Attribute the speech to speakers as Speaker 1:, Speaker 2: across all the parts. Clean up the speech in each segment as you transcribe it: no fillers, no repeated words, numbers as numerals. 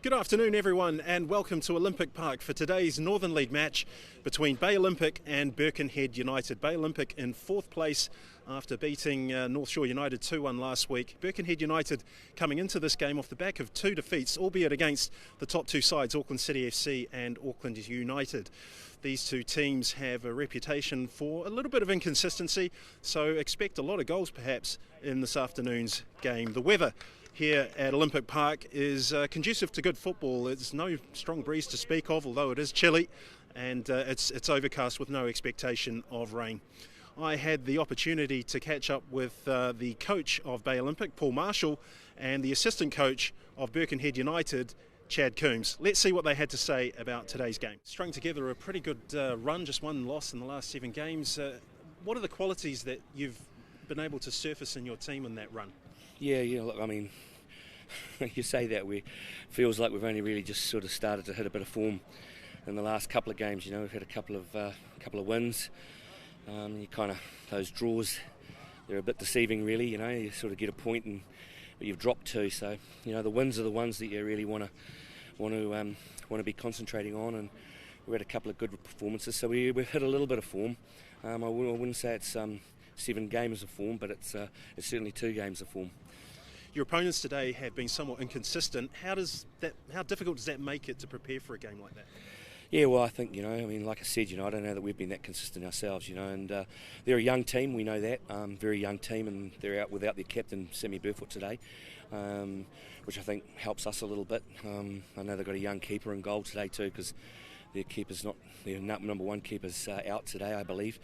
Speaker 1: Good afternoon everyone and welcome to Olympic Park for today's Northern League match between Bay Olympic and Birkenhead United. Bay Olympic in fourth place after beating North Shore United 2-1 last week. Birkenhead United coming into this game off the back of two defeats, albeit against the top two sides, Auckland City FC and Auckland United. These two teams have a reputation for a little bit of inconsistency, so expect a lot of goals perhaps in this afternoon's game. The weather here at Olympic Park is conducive to good football. There's no strong breeze to speak of, although it is chilly, and it's overcast with no expectation of rain. I had the opportunity to catch up with the coach of Bay Olympic, Paul Marshall, and the assistant coach of Birkenhead United, Chad Coombs. Let's see what they had to say about today's game. Strung together a pretty good run, just one loss in the last 7 games. What are the qualities that you've been able to surface in your team in that run?
Speaker 2: Yeah, look, I mean, you say that, feels like we've only really just sort of started to hit a bit of form in the last couple of games. You know, we've had a couple of wins. You kind of, those draws, they're a bit deceiving really, you know, you sort of get a point but you've dropped 2, so, you know, the wins are the ones that you really want to be concentrating on, and we had a couple of good performances, so we've hit a little bit of form. I wouldn't say it's 7 games of form, but it's certainly 2 games of form.
Speaker 1: Your opponents today have been somewhat inconsistent. How difficult does that make it to prepare for a game like that?
Speaker 2: Yeah, well, I think, like I said, I don't know that we've been that consistent ourselves, and they're a young team, we know that, very young team, and they're out without their captain, Sammy Burfoot, today, which I think helps us a little bit. I know they've got a young keeper in goal today too, because their number 1 keeper's out today, I believe.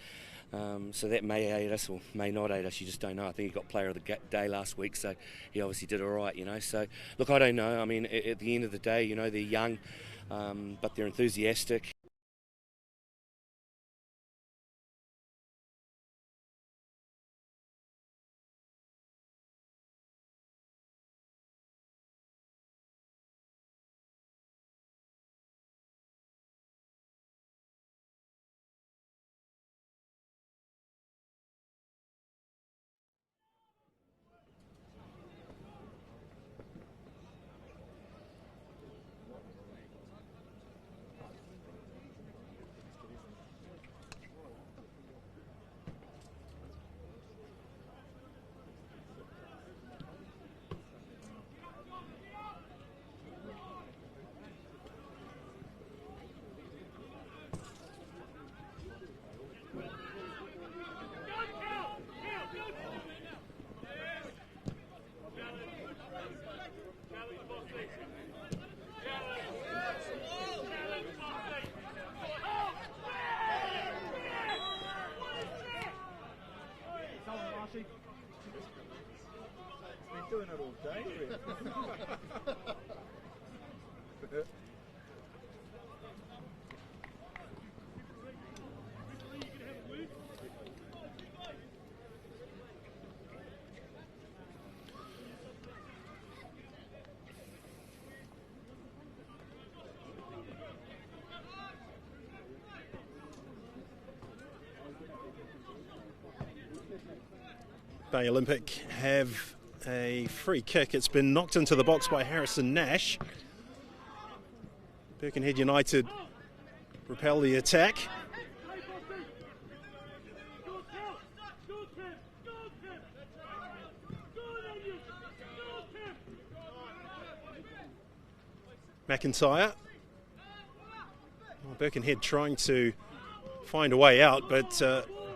Speaker 2: So that may aid us or may not aid us, you just don't know. I think he got player of the day last week, so he obviously did all right, So, look, I don't know. I mean, at the end of the day, they're young, but they're enthusiastic.
Speaker 3: Been doing it all day.
Speaker 1: Bay Olympic have a free kick. It's been knocked into the box by Harrison Nash. Birkenhead United repel the attack. McIntyre. Well, Birkenhead trying to find a way out, but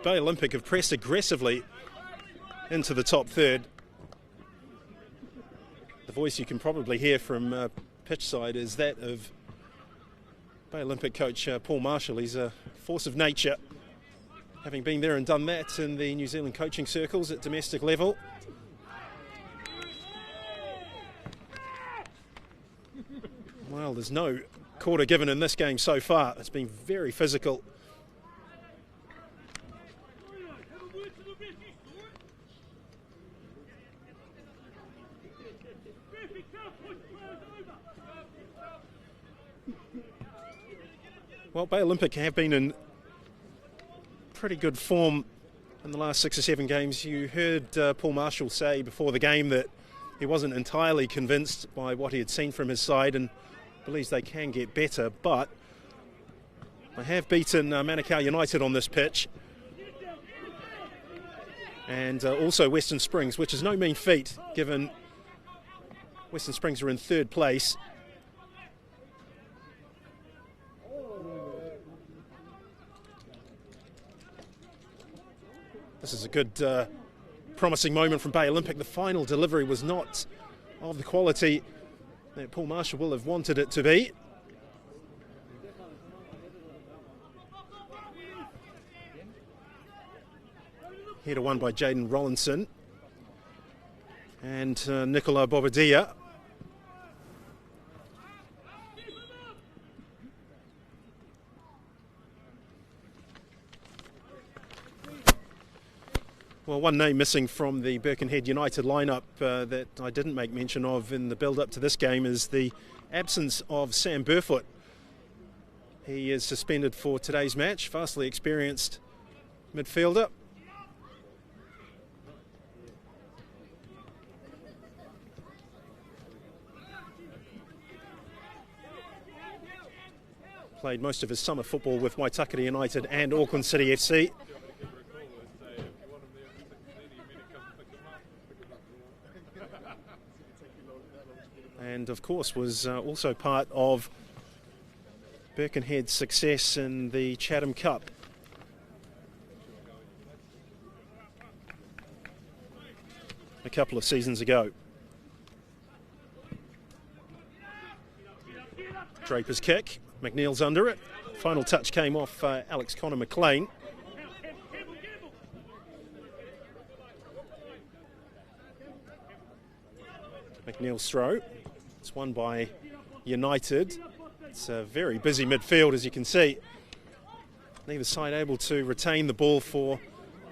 Speaker 1: Bay Olympic have pressed aggressively into the top third. The voice you can probably hear from pitch side is that of Bay Olympic coach Paul Marshall. He's a force of nature, having been there and done that in the New Zealand coaching circles at domestic level. Well, there's no quarter given in this game so far. It's been very physical. Well, Bay Olympic have been in pretty good form in the last 6 or 7 games. You heard Paul Marshall say before the game that he wasn't entirely convinced by what he had seen from his side and believes they can get better, but they have beaten Manukau United on this pitch, and also Western Springs, which is no mean feat given Western Springs are in 3rd place. This is a good promising moment from Bay Olympic. The final delivery was not of the quality that Paul Marshall will have wanted it to be. Header won by Jaden Rollinson and Nicola Bobadilla. Well, one name missing from the Birkenhead United lineup that I didn't make mention of in the build-up to this game is the absence of Sam Burfoot. He is suspended for today's match, vastly experienced midfielder. Played most of his summer football with Waitakere United and Auckland City FC. And of course was also part of Birkenhead's success in the Chatham Cup. A couple of seasons ago. Draper's kick, McNeil's under it. Final touch came off Alex Connor McLean. McNeil's throw. It's won by United. It's a very busy midfield, as you can see. Neither side able to retain the ball for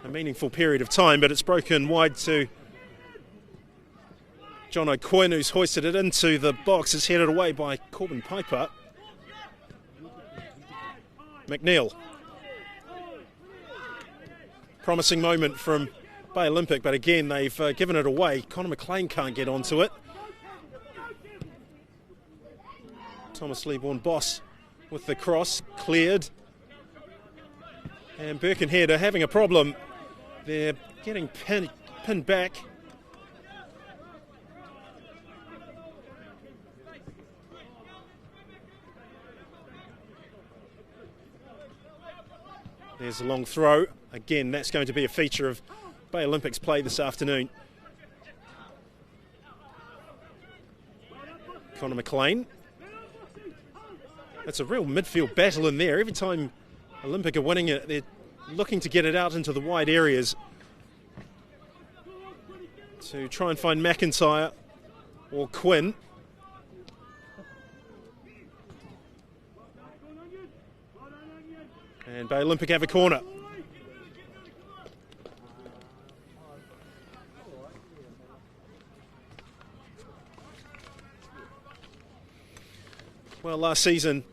Speaker 1: a meaningful period of time, but it's broken wide to John O'Quinn, who's hoisted it into the box. It's headed away by Corbin Piper. McNeil. Promising moment from Bay Olympic, but again they've given it away. Connor McLean can't get onto it. Thomas Leaborn-Boss with the cross, cleared. And Birkenhead are having a problem. They're getting pinned back. There's a long throw. Again, that's going to be a feature of Bay Olympics play this afternoon. Connor McLean. It's a real midfield battle in there. Every time Olympic are winning it, they're looking to get it out into the wide areas to try and find McIntyre or Quinn. And Bay Olympic have a corner. Well, last season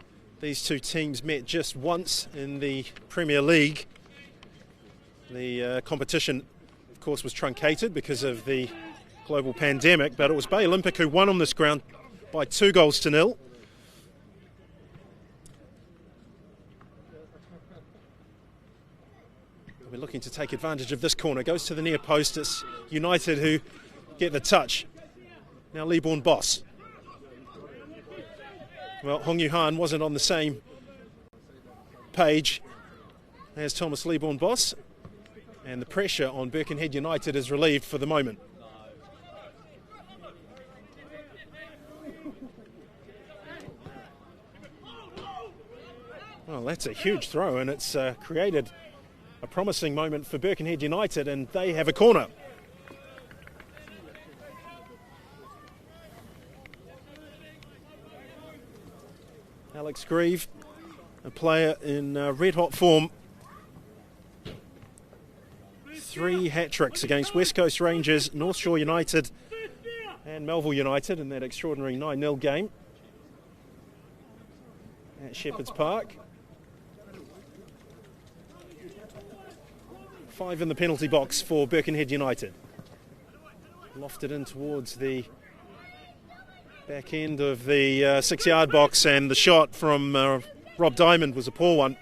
Speaker 1: these two teams met just once in the Premier League. The competition, of course, was truncated because of the global pandemic, but it was Bay Olympic who won on this ground by 2-0. We're looking to take advantage of this corner. Goes to the near post. It's United who get the touch. Now Leaborn-Boss. Well, Hong Yu-Han wasn't on the same page as Thomas Leaborn-Boss, and the pressure on Birkenhead United is relieved for the moment. Well, that's a huge throw, and it's created a promising moment for Birkenhead United, and they have a corner. Alex Grieve, a player in red-hot form. 3 hat-tricks against West Coast Rangers, North Shore United and Melville United in that extraordinary 9-0 game at Shepherds Park. 5 in the penalty box for Birkenhead United. Lofted in towards the back end of the 6-yard box, and the shot from Rob Diamond was a poor one.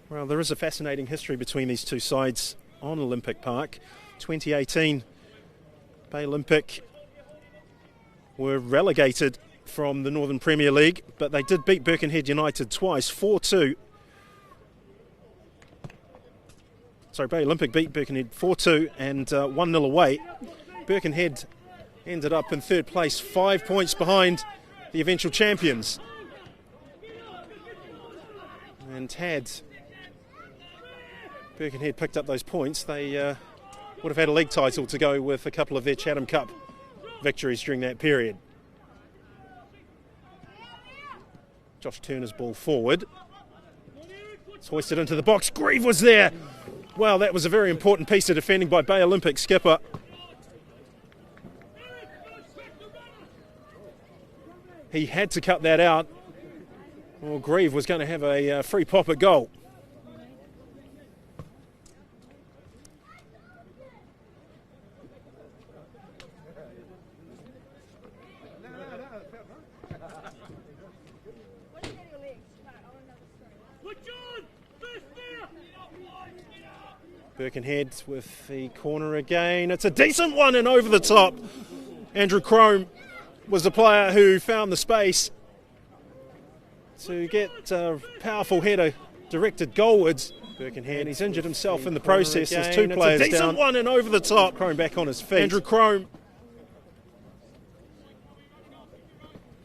Speaker 1: Well, there is a fascinating history between these two sides on Olympic Park. 2018, Bay Olympic were relegated from the Northern Premier League, but they did beat Birkenhead United twice, 4-2. Sorry, Bay Olympic beat Birkenhead 4-2 and 1-0 away. Birkenhead ended up in 3rd place, 5 points behind the eventual champions. And had Birkenhead picked up those points, they would have had a league title to go with a couple of their Chatham Cup victories during that period. Josh Turner's ball forward. It's hoisted into the box. Grieve was there. Well, that was a very important piece of defending by Bay Olympic skipper. He had to cut that out, or Grieve was going to have a free pop at goal. Birkenhead with the corner again. It's a decent one and over the top. Andrew Crome was the player who found the space to get a powerful header directed goalwards. Birkenhead, he's injured himself in the process. There's two players down. It's a decent one and over the top. Crome back on his feet. Andrew Crome.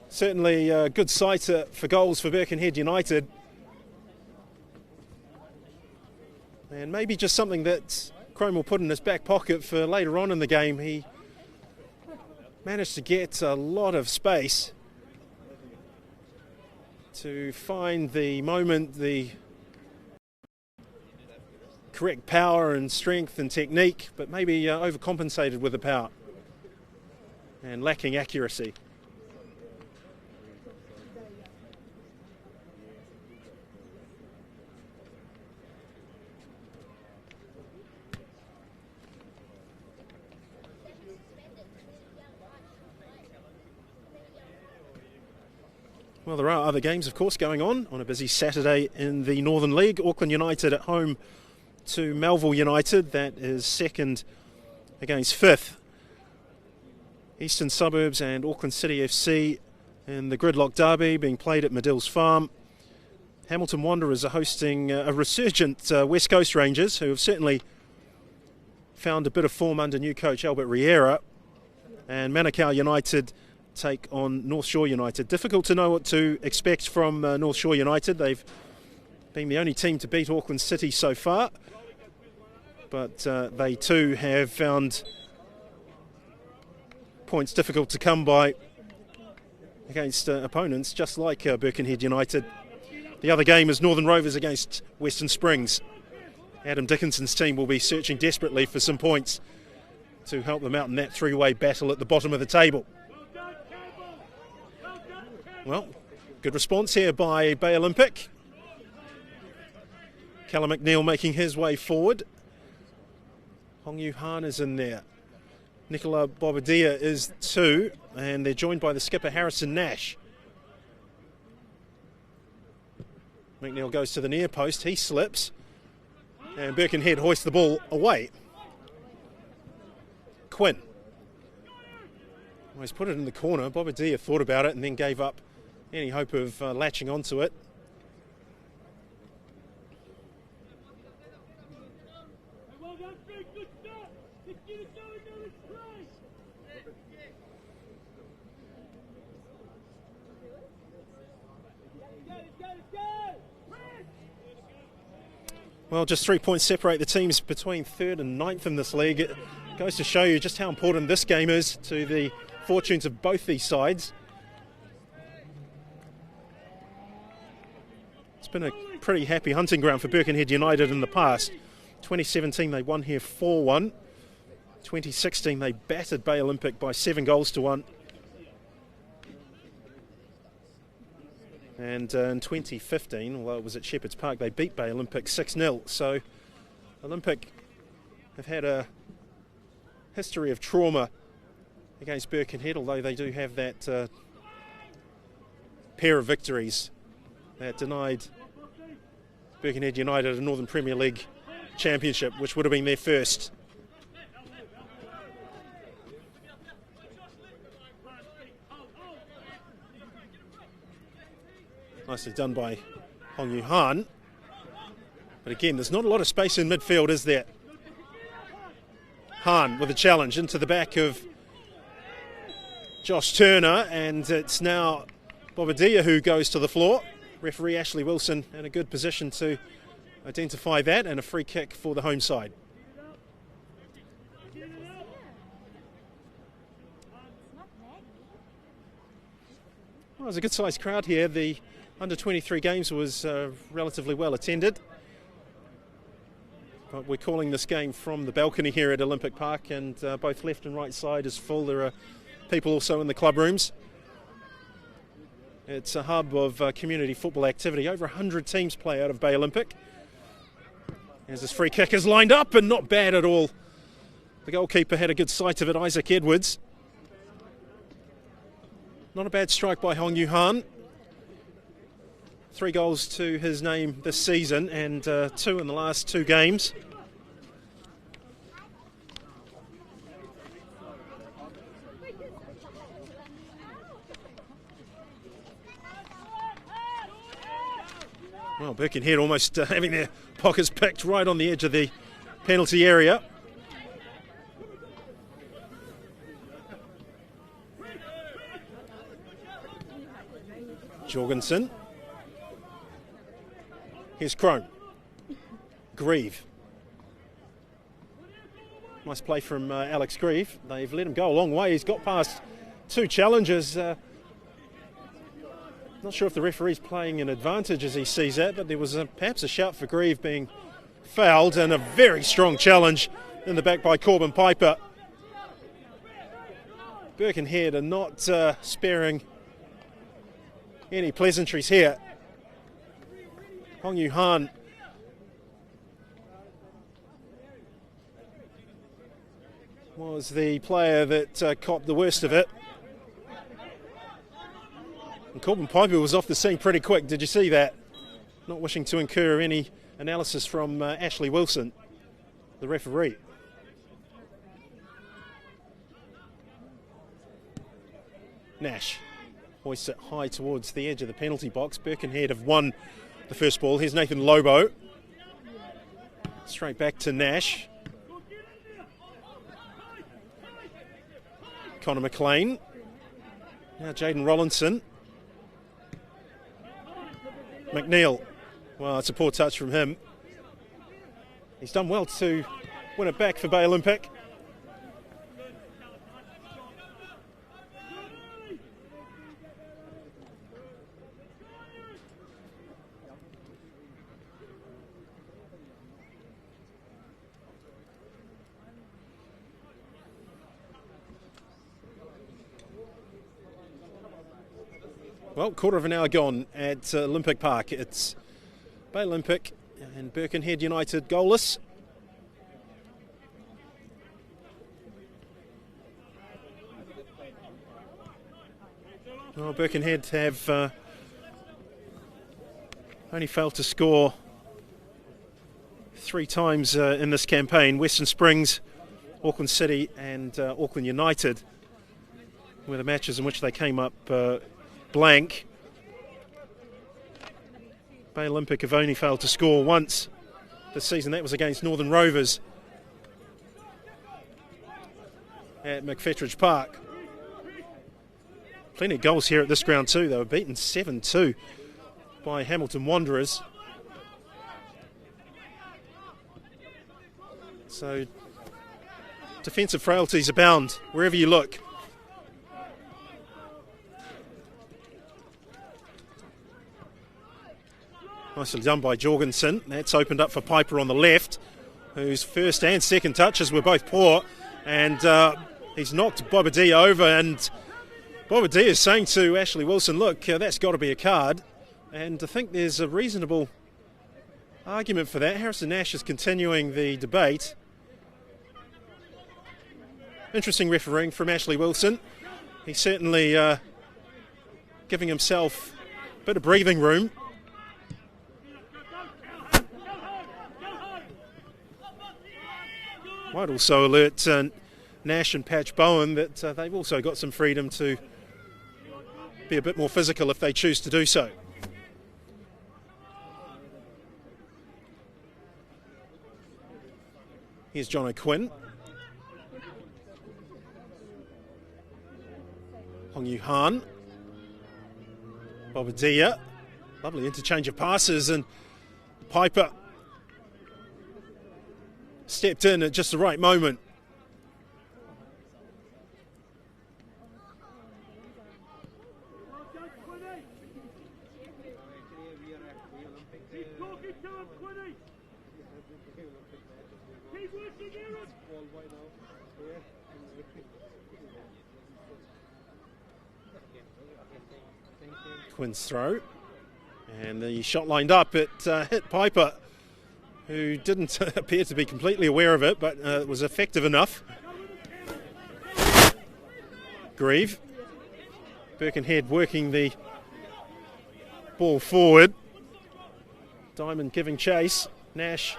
Speaker 1: Certainly a good sighter for goals for Birkenhead United. And maybe just something that Crome will put in his back pocket for later on in the game. He managed to get a lot of space to find the moment, the correct power and strength and technique, but maybe overcompensated with the power and lacking accuracy. Well, there are other games, of course, going on a busy Saturday in the Northern League. Auckland United at home to Melville United. That is second against fifth. Eastern Suburbs and Auckland City FC in the Gridlock Derby being played at Medill's Farm. Hamilton Wanderers are hosting a resurgent West Coast Rangers, who have certainly found a bit of form under new coach Albert Riera. And Manukau United take on North Shore United. Difficult to know what to expect from North Shore United. They've been the only team to beat Auckland City so far, but they too have found points difficult to come by against opponents just like Birkenhead United. The other game is Northern Rovers against Western Springs. Adam Dickinson's team will be searching desperately for some points to help them out in that three-way battle at the bottom of the table. Well, good response here by Bay Olympic. Callum McNeil making his way forward. Hong Yu Han is in there. Nicola Bobadilla is too, and they're joined by the skipper Harrison Nash. McNeil goes to the near post, he slips, and Birkenhead hoists the ball away. Quinn. Well, he's put it in the corner. Bobadilla thought about it and then gave up any hope of latching onto it. Well, just 3 points separate the teams between third and ninth in this league. It goes to show you just how important this game is to the fortunes of both these sides. It's been a pretty happy hunting ground for Birkenhead United in the past. 2017 they won here 4-1. 2016 they battered Bay Olympic by 7-1. And in 2015, although it was at Shepherd's Park, they beat Bay Olympic 6-0. So Olympic have had a history of trauma against Birkenhead, although they do have that pair of victories that denied Birkenhead United a Northern Premier League championship, which would have been their first. Nicely done by Hong Yu Han. But again, there's not a lot of space in midfield, is there? Han with a challenge into the back of Josh Turner, and it's now Bobadilla who goes to the floor. Referee Ashley Wilson in a good position to identify that, and a free kick for the home side. Well, there's a good sized crowd here. The under 23 games was relatively well attended. But we're calling this game from the balcony here at Olympic Park, and both left and right side is full. There are people also in the club rooms. It's a hub of community football activity. Over 100 teams play out of Bay Olympic. As this free kick is lined up, and not bad at all. The goalkeeper had a good sight of it, Isaac Edwards. Not a bad strike by Hong Yu Han. 3 goals to his name this season, and 2 in the last 2 games. Well, Birkenhead almost having their pockets picked right on the edge of the penalty area. Jorgensen. Here's Crone. Grieve. Nice play from Alex Grieve. They've let him go a long way. He's got past two challengers. Not sure if the referee's playing an advantage as he sees that, but there was perhaps a shout for Grieve being fouled, and a very strong challenge in the back by Corbin Piper. Birkenhead are not sparing any pleasantries here. Hong Yu Han was the player that copped the worst of it. And Corbin Piper was off the scene pretty quick. Did you see that? Not wishing to incur any analysis from Ashley Wilson, the referee. Nash hoists it high towards the edge of the penalty box. Birkenhead have won the first ball. Here's Nathan Lobo. Straight back to Nash. Connor McLean. Now Jaden Rollinson. McNeil. Well, it's a poor touch from him. He's done well to win it back for Bay Olympic. Well, quarter of an hour gone at Olympic Park. It's Bay Olympic and Birkenhead United goalless. Well, Birkenhead have only failed to score 3 times in this campaign. Western Springs, Auckland City and Auckland United were the matches in which they came up blank. Bay Olympic have only failed to score once this season. That was against Northern Rovers at McFetridge Park. Plenty of goals here at this ground too. They were beaten 7-2 by Hamilton Wanderers. So defensive frailties abound wherever you look. Nicely done by Jorgensen. That's opened up for Piper on the left, whose first and second touches were both poor. And he's knocked Bobadilla over, and Bobadilla is saying to Ashley Wilson, look, that's got to be a card. And I think there's a reasonable argument for that. Harrison Nash is continuing the debate. Interesting refereeing from Ashley Wilson. He's certainly giving himself a bit of breathing room. Might also alert Nash and Patch Bowen that they've also got some freedom to be a bit more physical if they choose to do so. Here's John O'Quinn. Hong Yu Han. Bobadilla. Lovely interchange of passes, and Piper stepped in at just the right moment. Quinn's throw, and the shot lined up. It hit Piper, who didn't appear to be completely aware of it, but it was effective enough. Grieve. Birkenhead working the ball forward. Diamond giving chase. Nash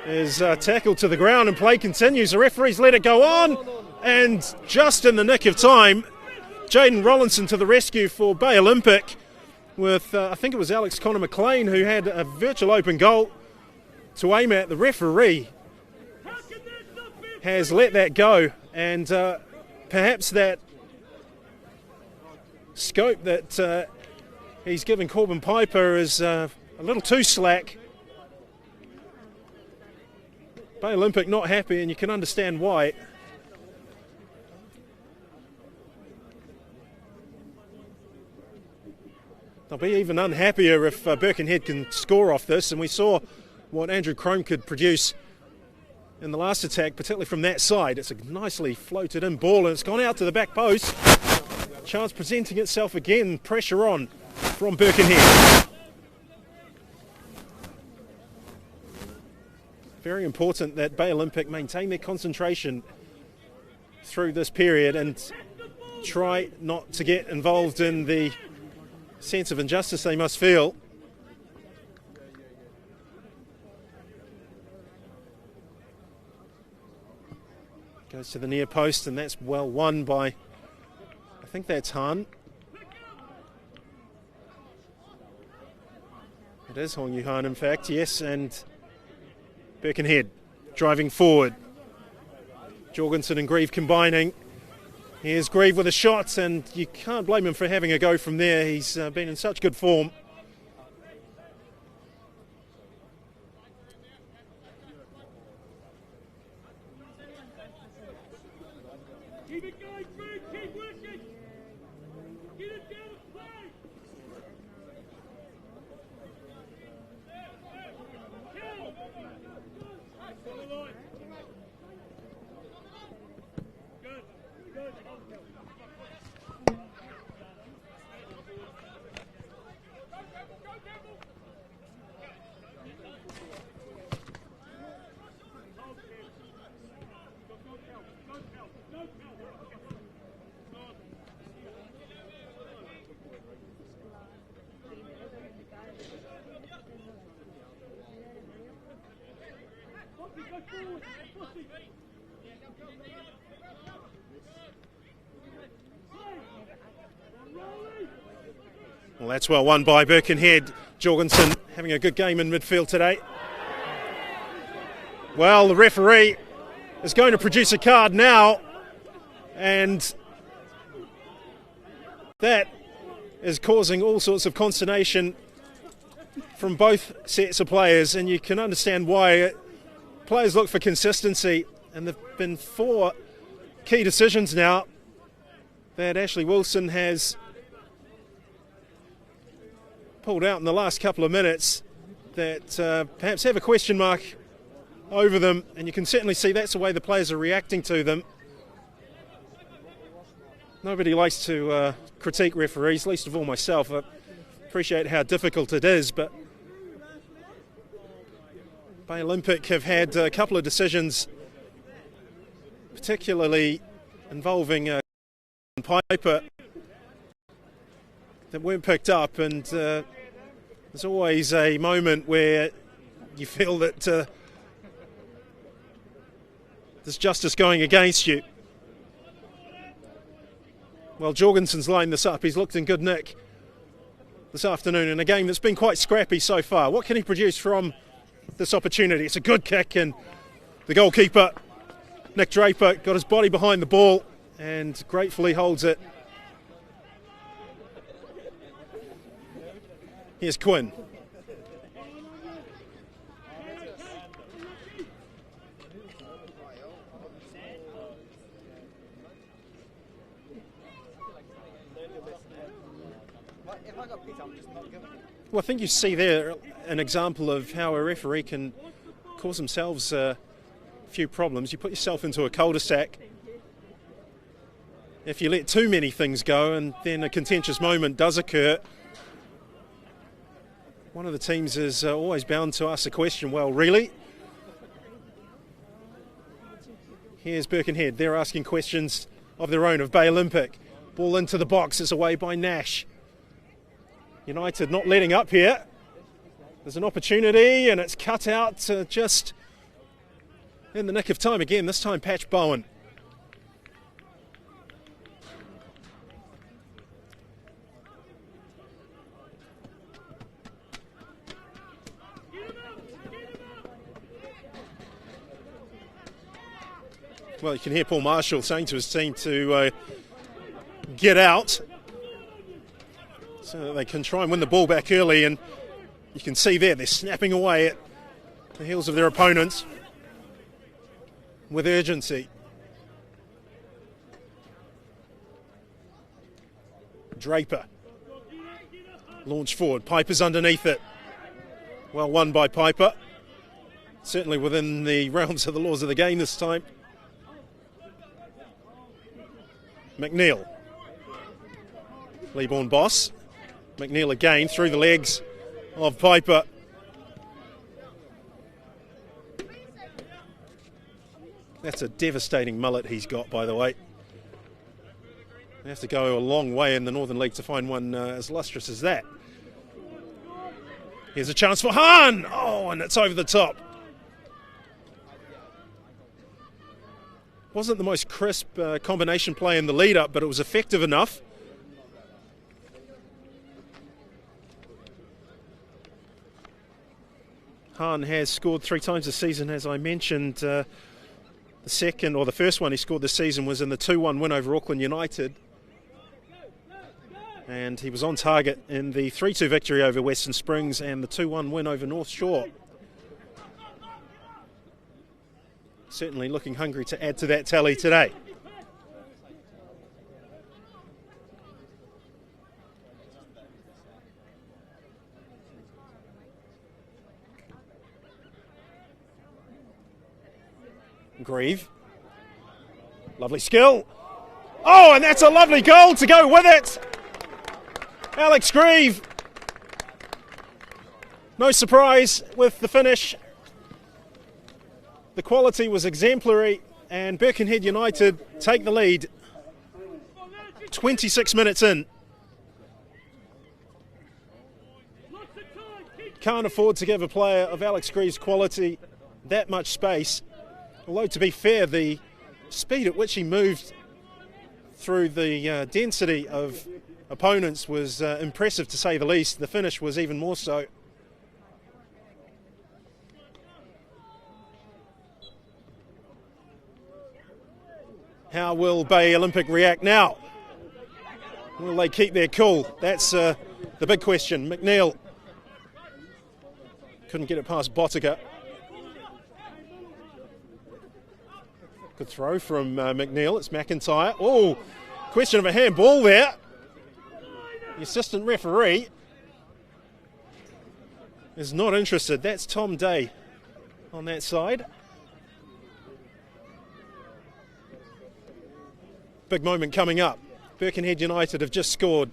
Speaker 1: is tackled to the ground and play continues. The referees let it go on, and just in the nick of time, Jaden Rollinson to the rescue for Bay Olympic. with, I think it was Alex Connor McLean, who had a virtual open goal to aim at. The referee has let that go, and perhaps that scope that he's given Corbin Piper is a little too slack. Bay Olympic not happy, and you can understand why. They'll be even unhappier if Birkenhead can score off this, and we saw what Andrew Crome could produce in the last attack, particularly from that side. It's a nicely floated in ball, and it's gone out to the back post. Chance presenting itself again, pressure on from Birkenhead. Very important that Bay Olympic maintain their concentration through this period and try not to get involved in the sense of injustice they must feel. Goes to the near post, and that's well won by, I think that's Han. It is Hong Yu Han, in fact, yes, and Birkenhead driving forward. Jorgensen and Grieve combining. Here's Grieve with a shot, and you can't blame him for having a go from there. He's been in such good form.
Speaker 3: Keep it going, Fred. Keep working. Get it down and play. Good. Good.
Speaker 1: Well, that's well won by Birkenhead. Jorgensen having a good game in midfield today. Well, the referee is going to produce a card now, and that is causing all sorts of consternation from both sets of players, and you can understand why. Players look for consistency, and there have been 4 key decisions now that Ashley Wilson has pulled out in the last couple of minutes that perhaps have a question mark over them, and you can certainly see that's the way the players are reacting to them. Nobody likes to critique referees, least of all myself. I appreciate how difficult it is, but Bay Olympic have had a couple of decisions, particularly involving Piper, that weren't picked up, and there's always a moment where you feel that there's justice going against you. Well, Jorgensen's lined this up. He's looked in good nick this afternoon in a game that's been quite scrappy so far. What can he produce from this opportunity? It's a good kick, and the goalkeeper, Nick Draper, got his body behind the ball and gratefully holds it. Here's Quinn. Well, I think you see there an example of how a referee can cause themselves a few problems. You put yourself into a cul-de-sac if you let too many things go, and then a contentious moment does occur. One of the teams is always bound to ask the question, well, really? Here's Birkenhead. They're asking questions of their own, of Bay Olympic. Ball into the box. It's away by Nash. United not letting up here. There's an opportunity, and it's cut out just in the nick of time again. This time Patch Bowen. Well, you can hear Paul Marshall saying to his team to get out so that they can try and win the ball back early, and you can see there they're snapping away at the heels of their opponents with urgency. Draper, launch forward, Piper's underneath it. Well won by Piper, certainly within the realms of the laws of the game this time. McNeil, Leaborn Boss, McNeil again through the legs of Piper. That's a devastating mullet he's got, by the way. They have to go a long way in the Northern League to find one as lustrous as that. Here's a chance for Hahn. Oh, and it's over the top. Wasn't the most crisp combination play in the lead-up, but it was effective enough. Hahn has scored 3 times this season, as I mentioned. The first one he scored this season was in the 2-1 win over Auckland United. And he was on target in the 3-2 victory over Western Springs and the 2-1 win over North Shore. Certainly looking hungry to add to that tally today. Grieve. Lovely skill. Oh, and that's a lovely goal to go with it. Alex Grieve. No surprise with the finish. The quality was exemplary, and Birkenhead United take the lead 26 minutes in. Can't afford to give a player of Alex Grieve's quality that much space. Although, to be fair, the speed at which he moved through the density of opponents was impressive, to say the least. The finish was even more so. How will Bay Olympic react now? Will they keep their cool? That's the big question. McNeil couldn't get it past Bottica. Good throw from McNeil. It's McIntyre. Oh, question of a handball there. The assistant referee is not interested. That's Tom Day on that side. Big moment coming up. Birkenhead United have just scored.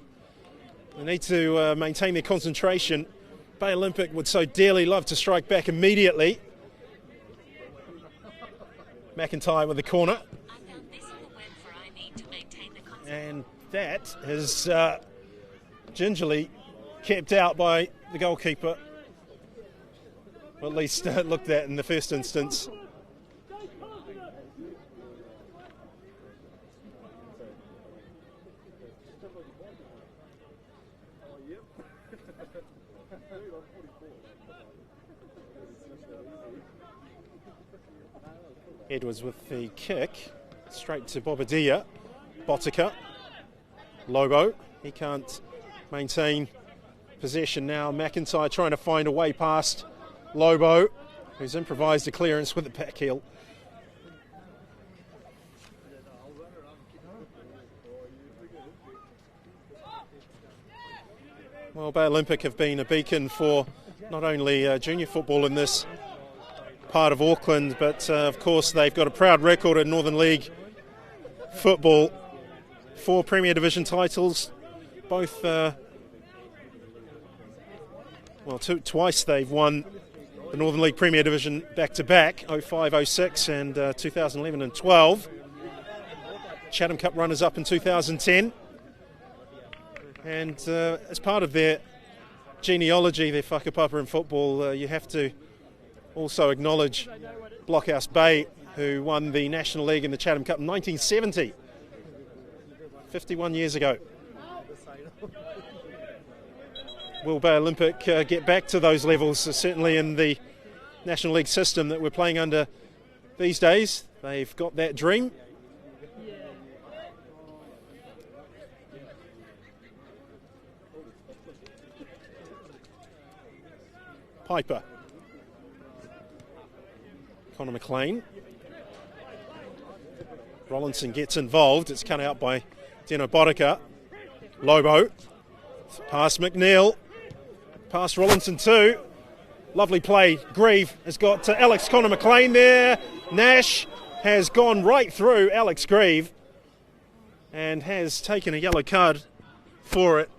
Speaker 1: They need to maintain their concentration. Bay Olympic would so dearly love to strike back immediately. McIntyre with the corner. And that is gingerly kept out by the goalkeeper. Or at least looked at in the first instance. Edwards with the kick, straight to Bobadilla. Bottica, Lobo, he can't maintain possession now. McIntyre trying to find a way past Lobo, who's improvised a clearance with the back heel. Well, Bay Olympic have been a beacon for not only junior football in this part of Auckland, but of course they've got a proud record in Northern League football. 4 Premier Division titles, both, twice they've won the Northern League Premier Division back-to-back, 05-06 and 2011 and 12. Chatham Cup runners-up in 2010. And as part of their genealogy, their whakapapa in football, you have to also acknowledge Blockhouse Bay, who won the National League in the Chatham Cup in 1970, 51 years ago. Will Bay Olympic get back to those levels? Certainly in the National League system that we're playing under these days. They've got that dream. Piper. Connor McLean. Rollinson gets involved. It's cut out by Dino Bodica. Lobo. Past McNeil. Past Rollinson too. Lovely play. Grieve has got Alex Connor McLean there. Nash has gone right through Alex Grieve and has taken a yellow card for it.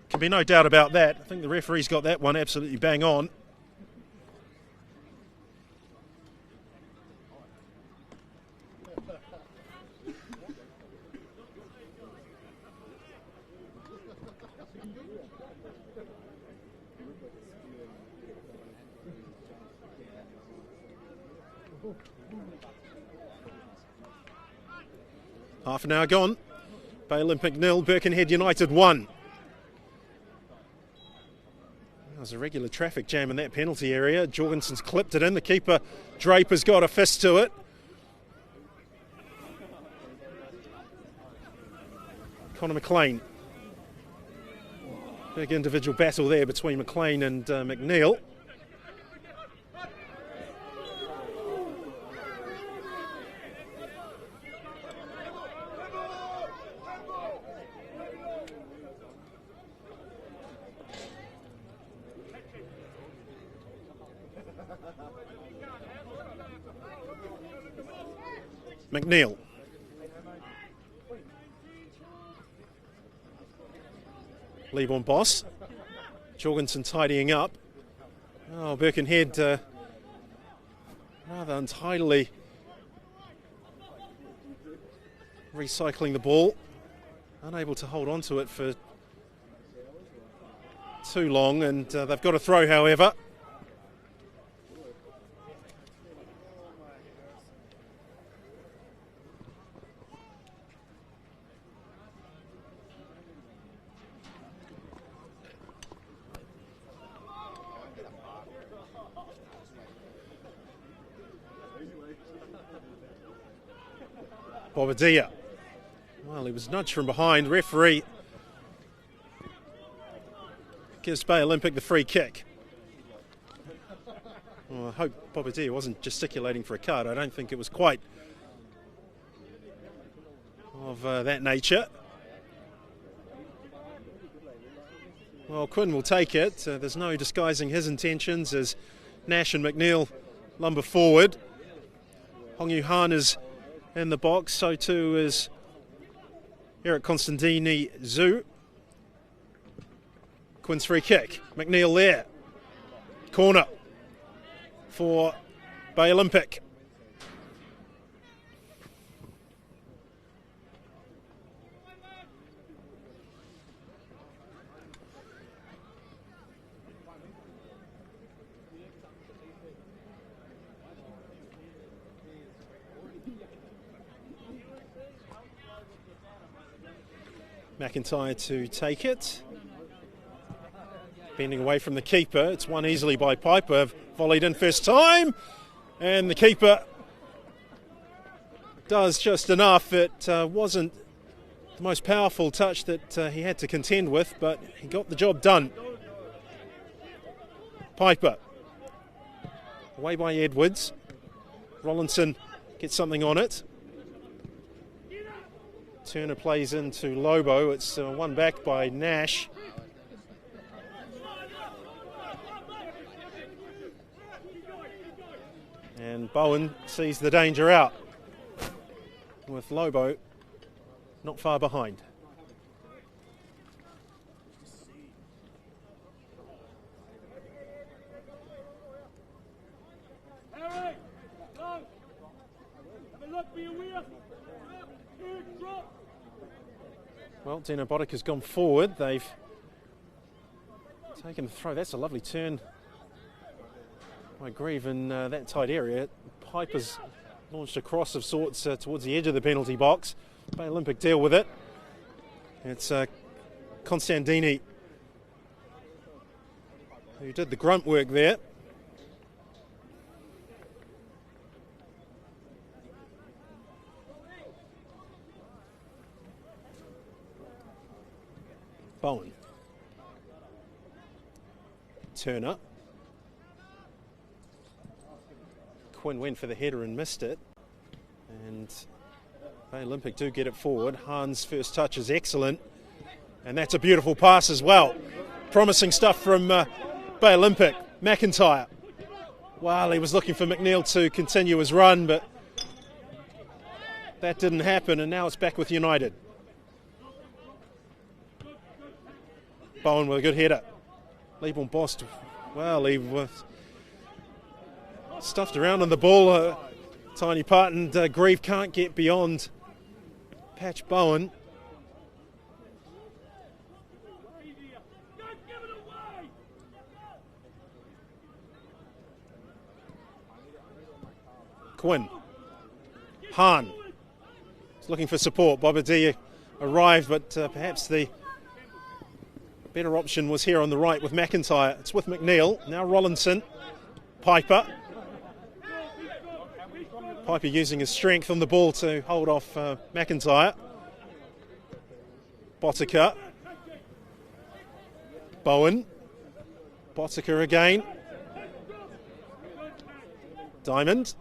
Speaker 1: Can be no doubt about that. I think the referee's got that one absolutely bang on. Half an hour gone. Bay Olympic 0, Birkenhead United 1. There's a regular traffic jam in that penalty area. Jorgensen's clipped it in. The keeper, Draper's got a fist to it. Connor McLean. Big individual battle there between McLean and McNeil. McNeil. Leaborn Boss. Jorgensen tidying up. Oh, Birkenhead rather untidily recycling the ball. Unable to hold on to it for too long, and they've got a throw, however. Bobadilla. Well, he was nudged from behind. Referee gives Bay Olympic the free kick. Well, I hope Bobadilla wasn't gesticulating for a card. I don't think it was quite of that nature. Well, Quinn will take it. There's no disguising his intentions as Nash and McNeil lumber forward. Hong Yu Han is in the box, so too is Eric Constantini Zhu. Quinn's free kick. McNeil there. Corner for Bay Olympic. McIntyre to take it. Bending away from the keeper. It's won easily by Piper. Volleyed in first time. And the keeper does just enough. It wasn't the most powerful touch that he had to contend with, but he got the job done. Piper. Away by Edwards. Rollinson gets something on it. Turner plays into Lobo. It's won back by Nash. And Bowen sees the danger out with Lobo not far behind. Well, Dino Bodic has gone forward. They've taken the throw. That's a lovely turn by Grieve in that tight area. Piper's launched a cross of sorts towards the edge of the penalty box. Bay Olympic deal with it. It's Constantini who did the grunt work there. Bowen. Turner. Quinn went for the header and missed it. And Bay Olympic do get it forward. Hahn's first touch is excellent. And that's a beautiful pass as well. Promising stuff from Bay Olympic. McIntyre. Well, he was looking for McNeil to continue his run, but that didn't happen, and now it's back with United. Bowen with a good header. Liebon Bost, well, he was stuffed around on the ball a tiny part, and Grieve can't get beyond Patch Bowen. Quinn. Hahn is looking for support. Bobadilla arrived, but perhaps the better option was here on the right with McIntyre. It's with McNeil. Now Rollinson. Piper. Piper using his strength on the ball to hold off McIntyre. Botica. Bowen. Botica again. Diamond.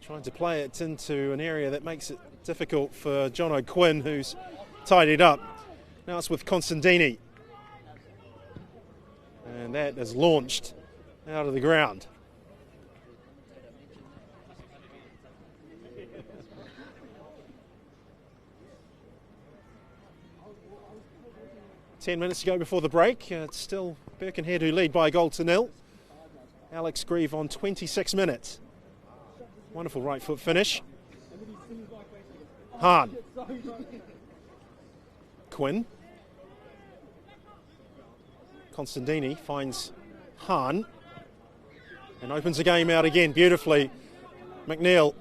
Speaker 1: Trying to play it into an area that makes it difficult for John O'Quinn, who's tidied up. Now it's with Constantini. And that is launched out of the ground. Ten minutes to go before the break. It's still Birkenhead who lead by a goal to nil. Alex Grieve on 26 minutes. Wonderful right foot finish. Hahn. Quinn. Constantini finds Hahn and opens the game out again beautifully. McNeil.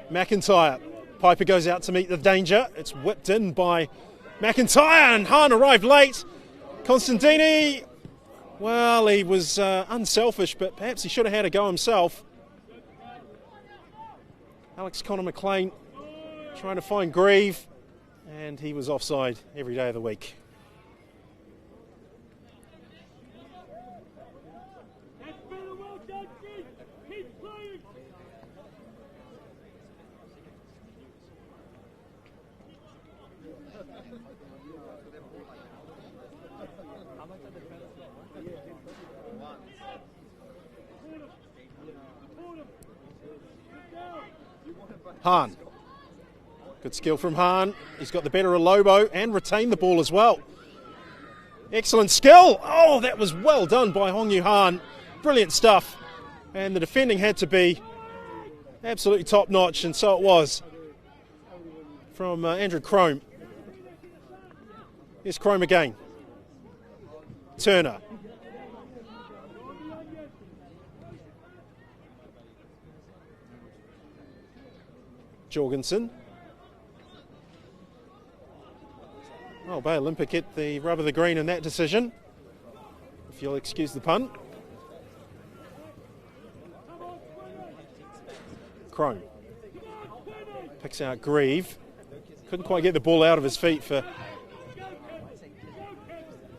Speaker 1: McIntyre. Piper goes out to meet the danger. It's whipped in by McIntyre, and Hahn arrived late. Constantini, well, he was unselfish, but perhaps he should have had a go himself. Alex Connor McLean trying to find Grieve, and he was offside every day of the week. Hahn. Good skill from Hahn. He's got the better of Lobo and retained the ball as well. Excellent skill. Oh, that was well done by Hong Yu Hahn. Brilliant stuff. And the defending had to be absolutely top notch, and so it was from Andrew Crome. Here's Crome again. Turner. Jorgensen. Oh, Bay Olympic hit the rub of the green in that decision, if you'll excuse the pun. Crone picks out Grieve. Couldn't quite get the ball out of his feet for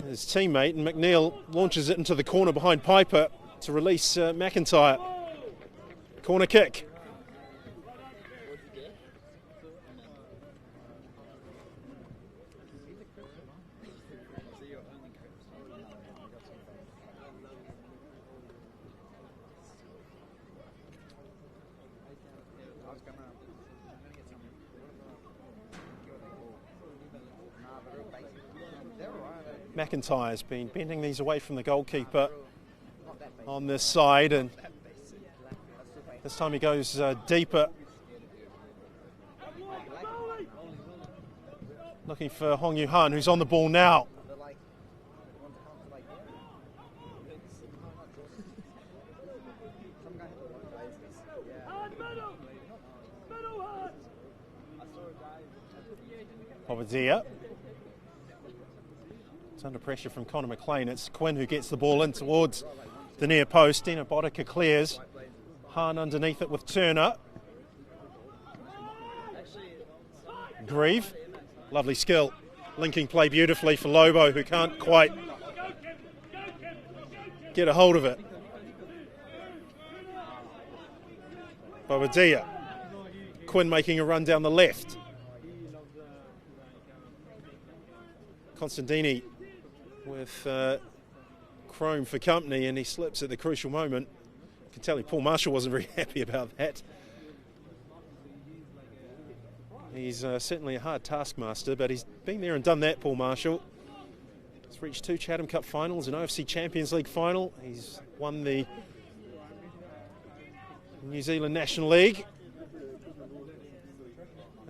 Speaker 1: his teammate, and McNeil launches it into the corner behind Piper to release McIntyre. Corner kick. McIntyre's been bending these away from the goalkeeper on this side, and this time he goes deeper. Looking for Hong Yu Han, who's on the ball now. Bobadilla. Under pressure from Connor McLean. It's Quinn who gets the ball in towards the near post. Dina Bodica clears. Hahn underneath it with Turner. Grieve. Lovely skill. Linking play beautifully for Lobo, who can't quite get a hold of it. Bobadilla. Quinn making a run down the left. Constantini with Chrome for company, and he slips at the crucial moment. You can tell Paul Marshall wasn't very happy about that. He's certainly a hard taskmaster, but he's been there and done that, Paul Marshall. He's reached 2 Chatham Cup finals, an OFC Champions League final. He's won the New Zealand National League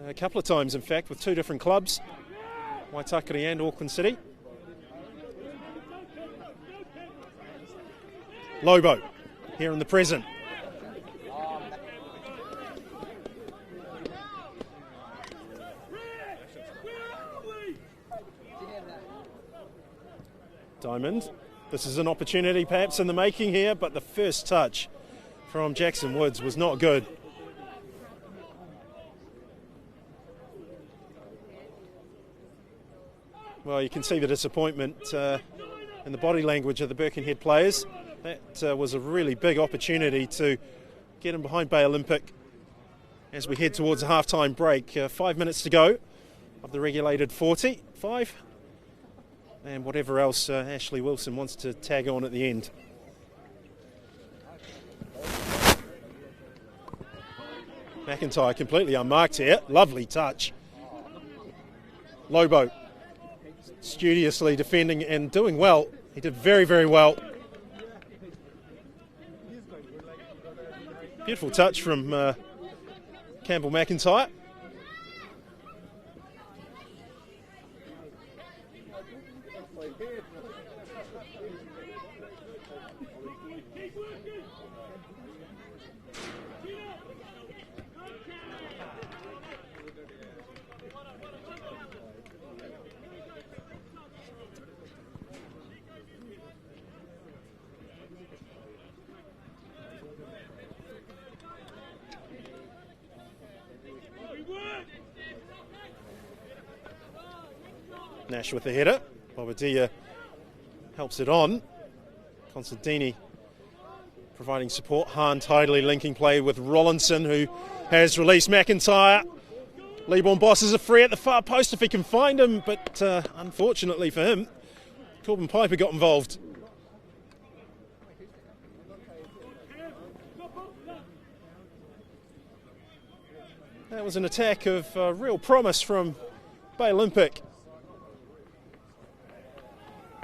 Speaker 1: a couple of times, in fact, with 2 different clubs, Waitakere and Auckland City. Lobo here in the present. Diamond. This is an opportunity perhaps in the making here, but the first touch from Jackson Woods was not good. Well, you can see the disappointment in the body language of the Birkenhead players. That was a really big opportunity to get in behind Bay Olympic as we head towards a half-time break. 5 minutes to go of the regulated 45. And whatever else Ashley Wilson wants to tag on at the end. McIntyre completely unmarked here. Lovely touch. Lobo studiously defending and doing well. He did very, very well. Beautiful touch from Campbell McIntyre. Nash with the header. Bobadilla helps it on. Constantini providing support. Hahn tidily linking play with Rollinson, who has released McIntyre. Leaborn bosses are free at the far post if he can find him, but unfortunately for him, Corbin Piper got involved. That was an attack of real promise from Bay Olympic.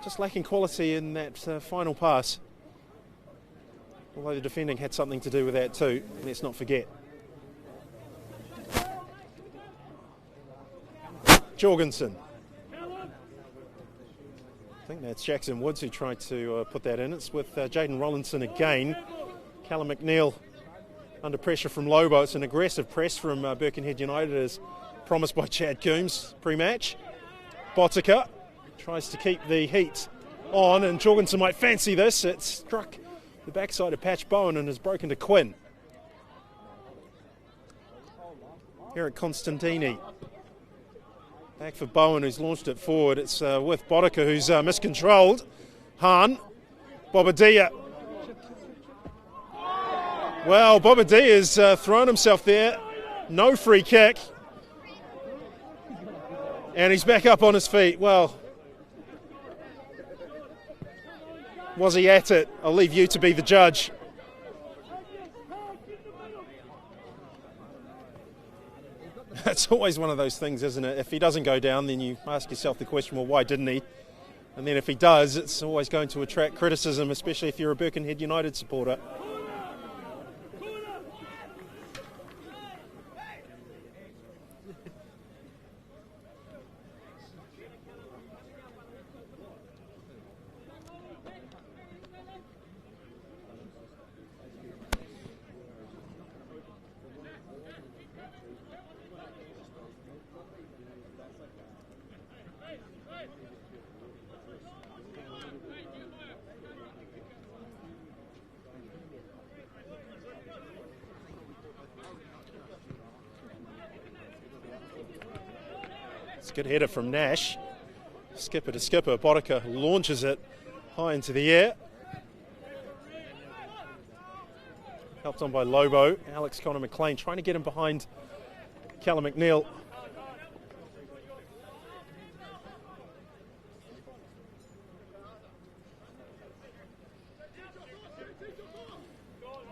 Speaker 1: Just lacking quality in that final pass. Although the defending had something to do with that too, let's not forget. Jorgensen. I think that's Jackson Woods who tried to put that in. It's with Jaden Rollinson again. Callum McNeil under pressure from Lobo. It's an aggressive press from Birkenhead United as promised by Chad Coombs pre-match. Botica tries to keep the heat on, and Jorgensen might fancy this. It struck the backside of Patch Bowen and has broken to Quinn. Eric Constantini. Back for Bowen, who's launched it forward. It's with Botica, who's miscontrolled. Hahn. Bobadilla. Well, Bobadilla's thrown himself there. No free kick. And he's back up on his feet. Well, was he at it? I'll leave you to be the judge. It's always one of those things, isn't it? If he doesn't go down, then you ask yourself the question, well, why didn't he? And then if he does, it's always going to attract criticism, especially if you're a Birkenhead United supporter. Good header from Nash. Skipper to skipper, Boddicker launches it high into the air. Helped on by Lobo. Alex Connor McLean trying to get him behind Callum McNeil.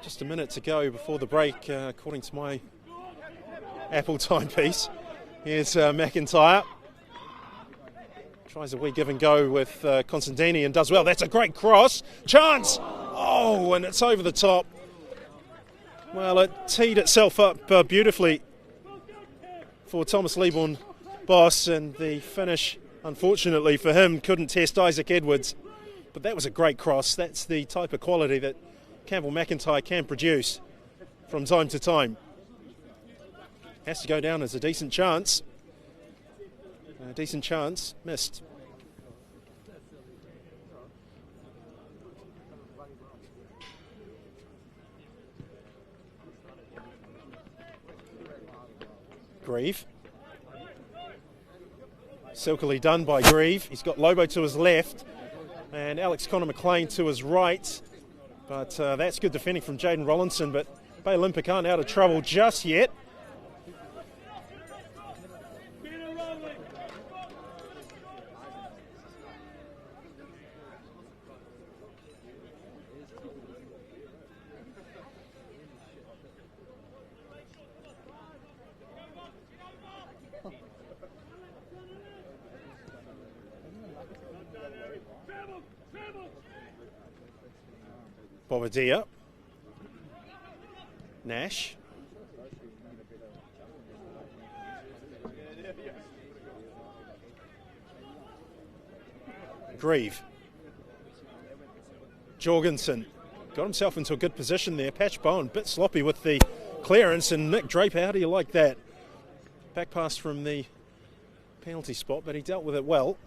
Speaker 1: Just a minute to go before the break, according to my Apple timepiece. Here's McIntyre. Tries a wee give and go with Constantini and does well. That's a great cross. Chance! Oh, and it's over the top. Well, it teed itself up beautifully for Thomas Leaborn Boss, and the finish, unfortunately for him, couldn't test Isaac Edwards. But that was a great cross. That's the type of quality that Campbell McIntyre can produce from time to time. Has to go down as a decent chance. A decent chance, missed. Grieve. Silkily done by Grieve. He's got Lobo to his left and Alex Connor McLean to his right. But that's good defending from Jaden Rollinson, but Bay Olympic aren't out of trouble just yet. Bobadilla. Nash. Grieve. Jorgensen got himself into a good position there. Patch Bowen, a bit sloppy with the clearance, and Nick Draper, how do you like that? Back pass from the penalty spot, but he dealt with it well.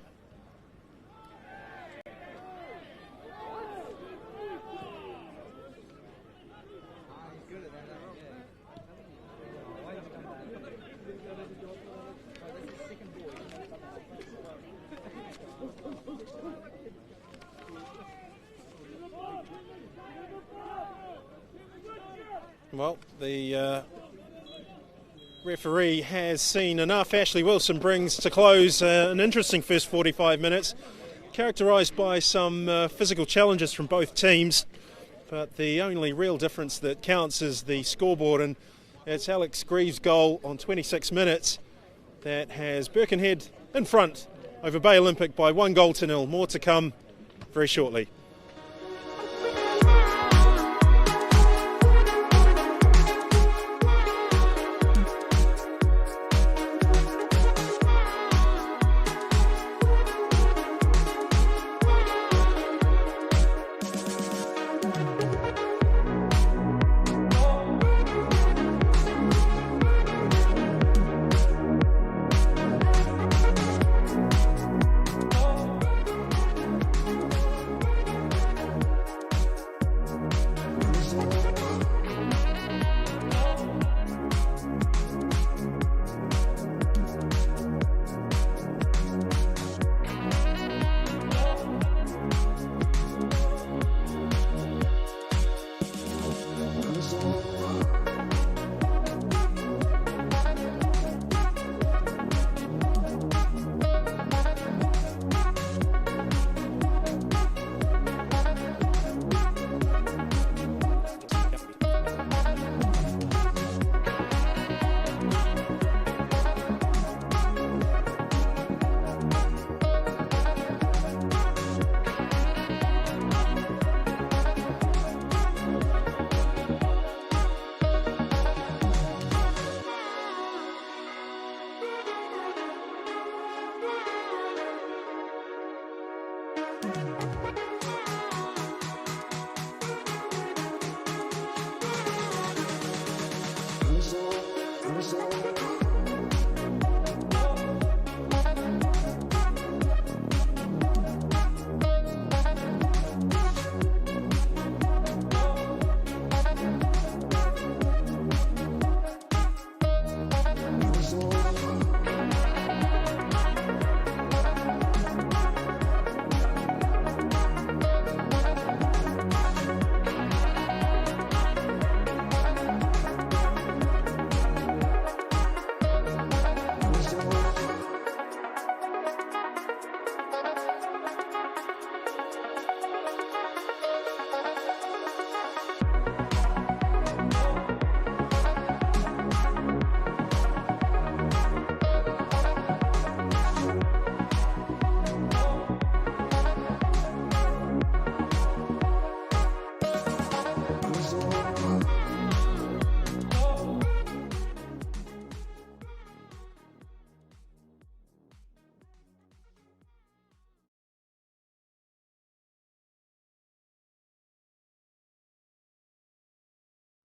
Speaker 1: Well, the referee has seen enough. Ashley Wilson brings to close an interesting first 45 minutes, characterised by some physical challenges from both teams, but the only real difference that counts is the scoreboard, and it's Alex Grieve's goal on 26 minutes that has Birkenhead in front over Bay Olympic by 1-0. More to come very shortly.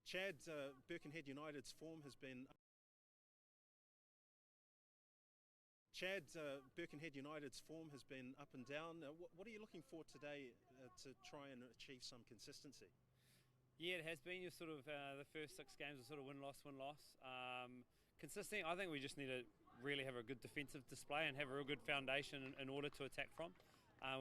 Speaker 1: Chad, Birkenhead United's form has been up and down. What are you looking for today to try and achieve some consistency?
Speaker 4: Yeah, it has been. You're sort of the first 6 games are sort of win-loss. Consistent. I think we just need to really have a good defensive display and have a real good foundation in order to attack from.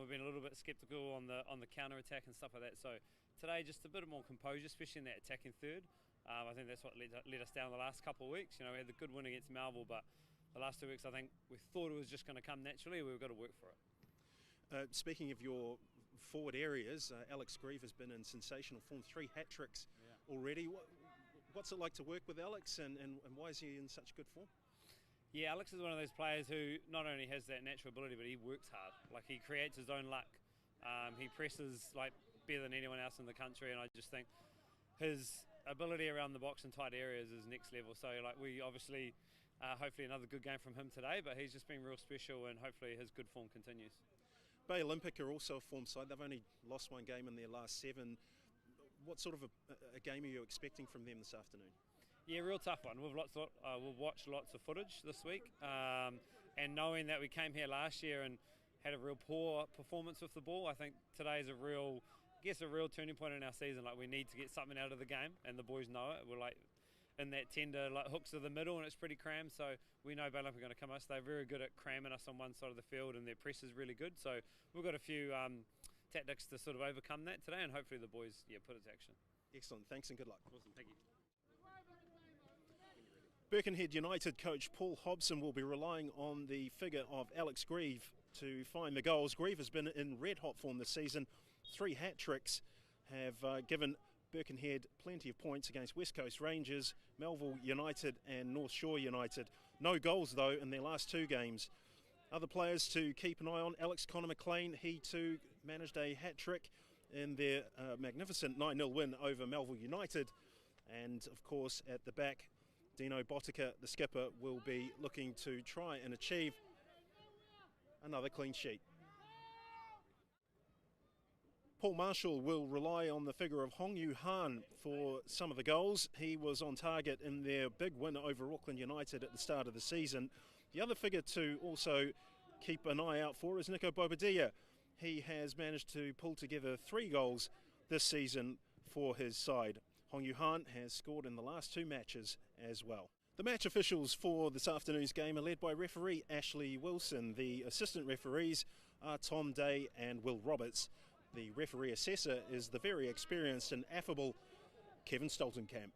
Speaker 4: We've been a little bit sceptical on the counter attack and stuff like that. So today, just a bit more composure, especially in that attacking third. I think that's what let us down the last couple of weeks. You know, we had the good win against Melville, but the last 2 weeks, I think we thought it was just going to come naturally. We've got to work for it.
Speaker 1: Speaking of your forward areas, Alex Grieve has been in sensational form, 3 hat-tricks already. What's it like to work with Alex, and why is he in such good form?
Speaker 4: Yeah, Alex is one of those players who not only has that natural ability, but he works hard. Like, he creates his own luck. He presses like better than anyone else in the country, and I just think his ability around the box in tight areas is next level. So like, we obviously hopefully another good game from him today, but he's just been real special, and hopefully his good form continues.
Speaker 1: Bay Olympic are also a form side. They've only lost 1 game in their last 7. What sort of a game are you expecting from them this afternoon?
Speaker 4: Yeah, real tough one. We've watched lots of footage this week, and knowing that we came here last year and had a real poor performance with the ball, I think today is a real turning point in our season. Like, we need to get something out of the game, and the boys know it. We're like in that tender like hooks to the middle, and it's pretty crammed. So we know Bay Olympic are going to come us. They're very good at cramming us on one side of the field, and their press is really good. So we've got a few tactics to sort of overcome that today, and hopefully the boys put it to action.
Speaker 1: Excellent. Thanks and good luck.
Speaker 4: Awesome. Thank you.
Speaker 1: Birkenhead United coach Paul Hobson will be relying on the figure of Alex Grieve to find the goals. Grieve has been in red-hot form this season. 3 hat-tricks have given Birkenhead plenty of points against West Coast Rangers, Melville United and North Shore United. No goals, though, in their last 2 games. Other players to keep an eye on: Alex Connor McLean. He too managed a hat-trick in their magnificent 9-0 win over Melville United. And, of course, at the back, Dino Botica, the skipper, will be looking to try and achieve another clean sheet. Paul Marshall will rely on the figure of Hong Yu Han for some of the goals. He was on target in their big win over Auckland United at the start of the season. The other figure to also keep an eye out for is Nico Bobadilla. He has managed to pull together 3 goals this season for his side. Hong Yu Han has scored in the last 2 matches as well. The match officials for this afternoon's game are led by referee Ashley Wilson. The assistant referees are Tom Day and Will Roberts. The referee assessor is the very experienced and affable Kevin Stoltenkamp.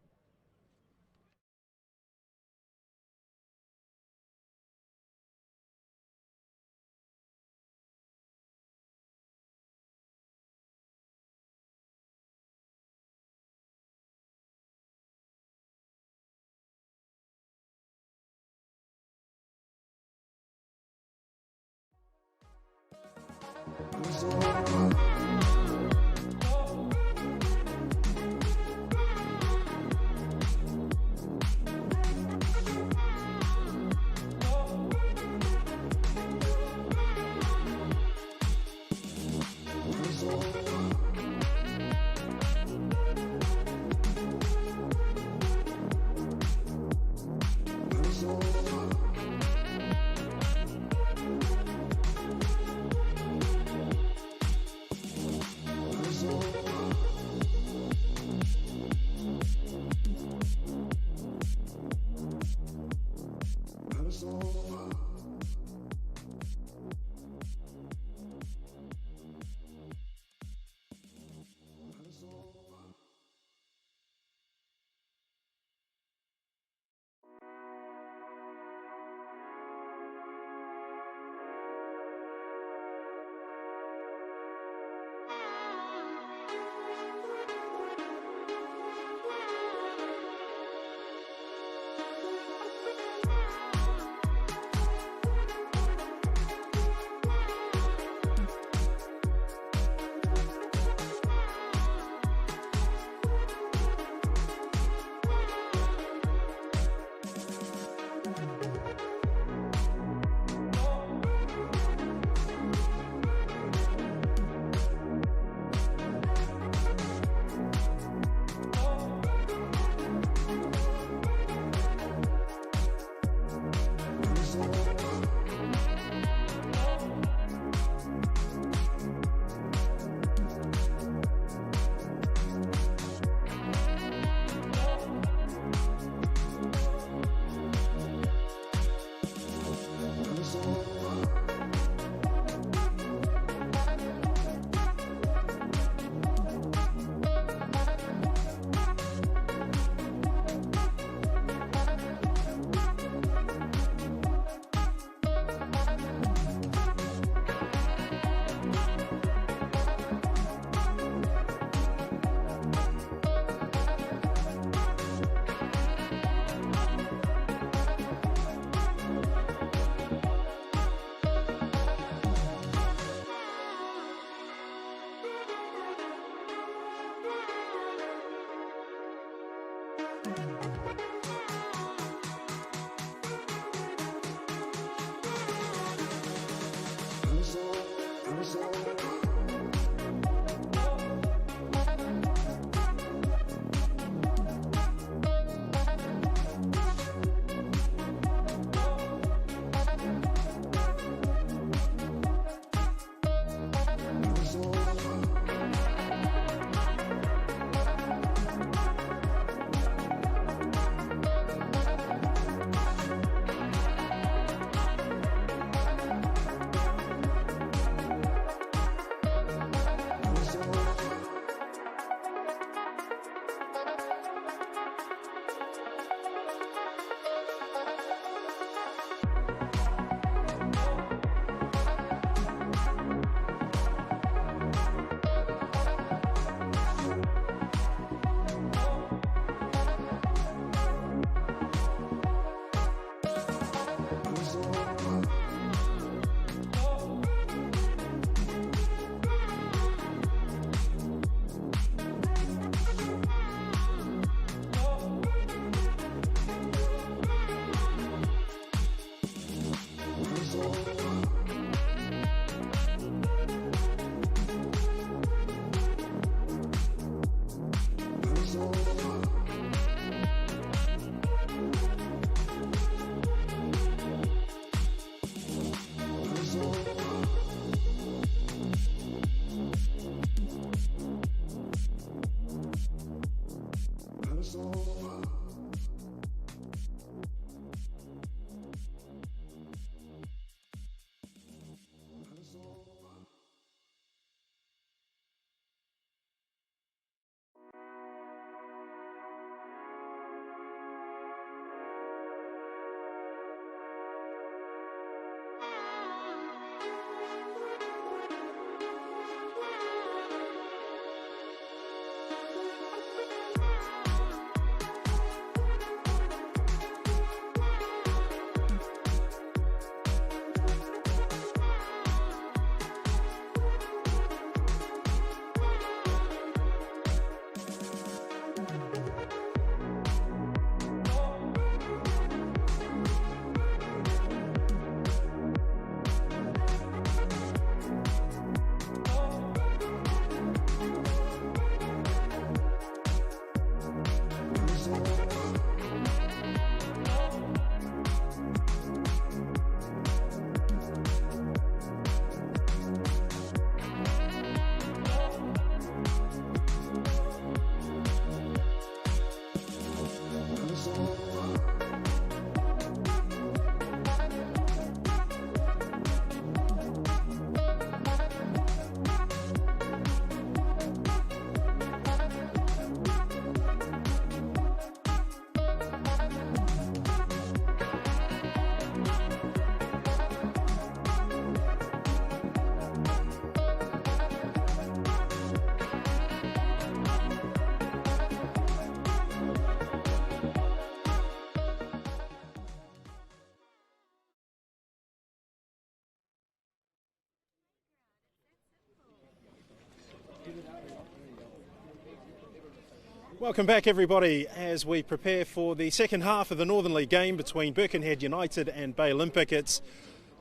Speaker 1: Welcome back, everybody, as we prepare for the second half of the Northern League game between Birkenhead United and Bay Olympic. It's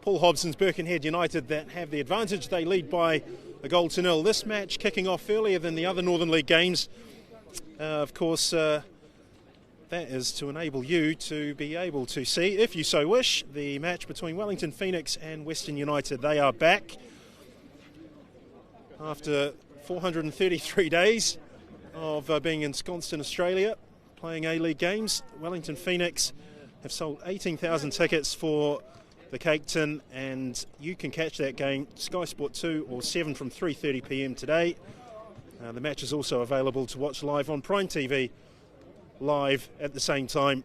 Speaker 1: Paul Hobson's Birkenhead United that have the advantage. They lead by a 1-0. This match kicking off earlier than the other Northern League games. Of course, that is to enable you to be able to see, if you so wish, the match between Wellington Phoenix and Western United. They are back after 433 days of being ensconced in Australia, playing A-League games. Wellington Phoenix have sold 18,000 tickets for the Cake Tin, and you can catch that game Sky Sport 2 or 7 from 3:30 p.m. today. The match is also available to watch live on Prime TV, live at the same time.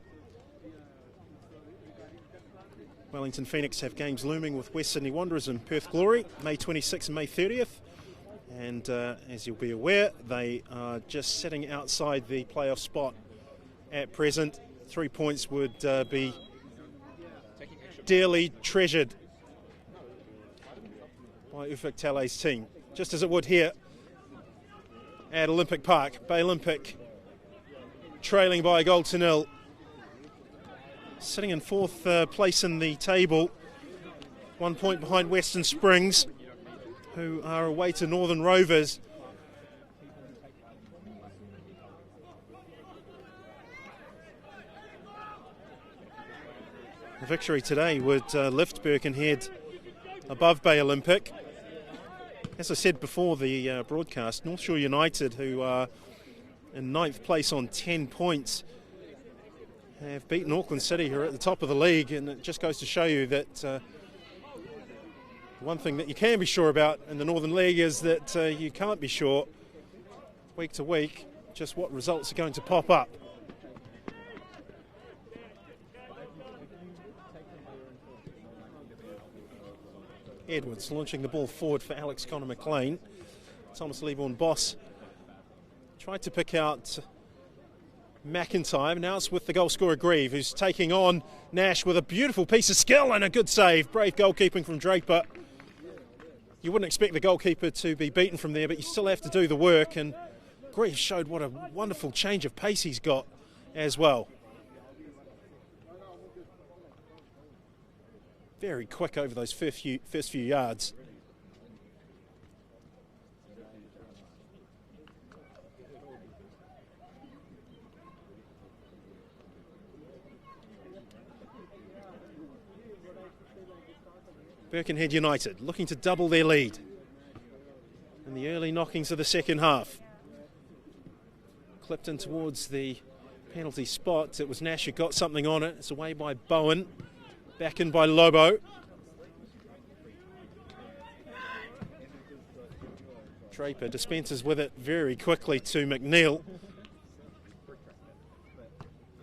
Speaker 1: Wellington Phoenix have games looming with West Sydney Wanderers and Perth Glory, May 26th and May 30th. And as you'll be aware, they are just sitting outside the playoff spot at present. 3 points would be dearly treasured by Ufuk Talay's team, just as it would here at Olympic Park. Bay Olympic trailing by 1-0, sitting in fourth place in the table, 1 point behind Western Springs, who are away to Northern Rovers. The victory today would lift Birkenhead above Bay Olympic. As I said before the broadcast, North Shore United, who are in 9th place on 10 points, have beaten Auckland City, who are at the top of the league, and it just goes to show you that one thing that you can be sure about in the Northern League is that you can't be sure week to week just what results are going to pop up. Edwards launching the ball forward for Alex Connor McLean. Thomas Leaborn Boss tried to pick out McIntyre. Now it's with the goal scorer Grieve, who's taking on Nash with a beautiful piece of skill and a good save. Brave goalkeeping from Draper. You wouldn't expect the goalkeeper to be beaten from there, but you still have to do the work, and Grieve showed what a wonderful change of pace he's got as well. Very quick over those first few yards. Birkenhead United looking to double their lead in the early knockings of the second half. Clipped in towards the penalty spot. It was Nash who got something on it. It's away by Bowen. Back in by Lobo. Draper dispenses with it very quickly to McNeil.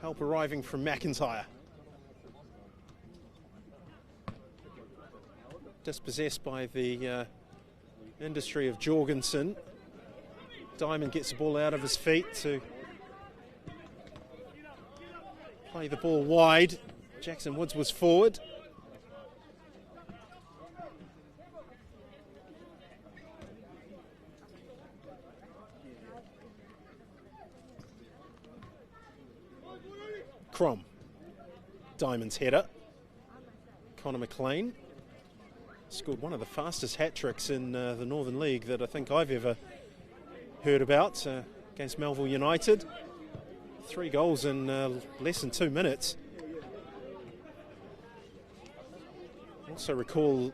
Speaker 1: Help arriving from McIntyre. Dispossessed by the industry of Jorgensen. Diamond gets the ball out of his feet to play the ball wide. Jackson Woods was forward. Crom. Diamond's header. Connor McLean scored one of the fastest hat-tricks in the Northern League that I think I've ever heard about against Melville United. 3 goals in less than 2 minutes. Also recall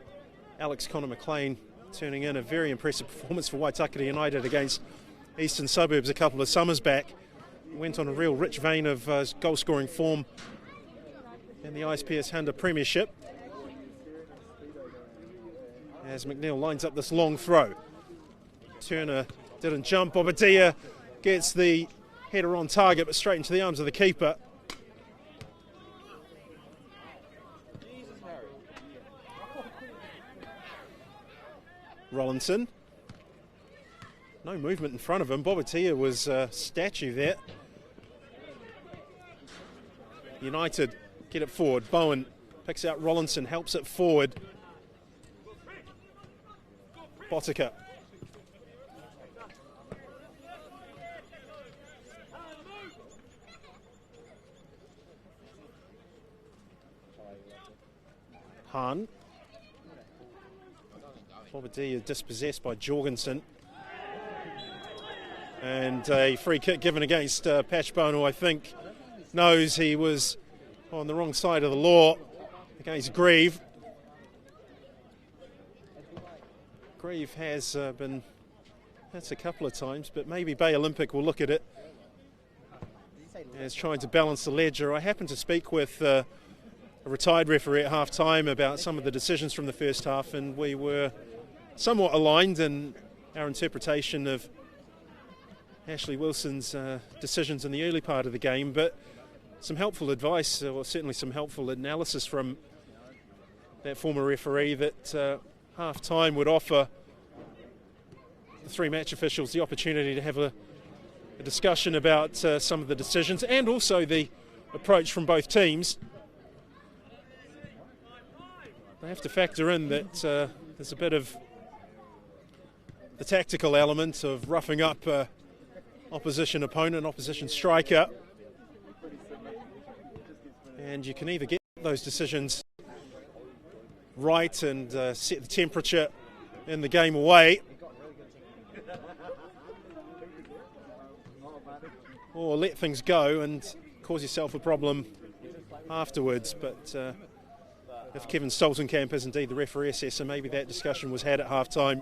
Speaker 1: Alex Connor McLean turning in a very impressive performance for Waitakere United against Eastern Suburbs a couple of summers back. Went on a real rich vein of goal-scoring form in the ISPS Honda Premiership. As McNeil lines up this long throw. Turner didn't jump. Bobadilla gets the header on target, but straight into the arms of the keeper. Rollinson. No movement in front of him. Bobadilla was a statue there. United get it forward. Bowen picks out Rollinson, helps it forward. Botica. Hahn. Bobadilla dispossessed by Jorgensen. And a free kick given against Patchbone, who I think knows he was on the wrong side of the law, against Grieve. Grieve has been, that's a couple of times, but maybe Bay Olympic will look at it as trying to balance the ledger. I happened to speak with a retired referee at half-time about some of the decisions from the first half, and we were somewhat aligned in our interpretation of Ashley Wilson's decisions in the early part of the game, but some helpful advice, or certainly some helpful analysis from that former referee that half-time would offer the three match officials the opportunity to have a discussion about some of the decisions and also the approach from both teams. They have to factor in that there's a bit of the tactical element of roughing up opposition opponent, opposition striker, and you can either get those decisions right and set the temperature in the game away, or let things go and cause yourself a problem afterwards. But if Kevin Stoltenkamp is indeed the referee assessor, maybe that discussion was had at half-time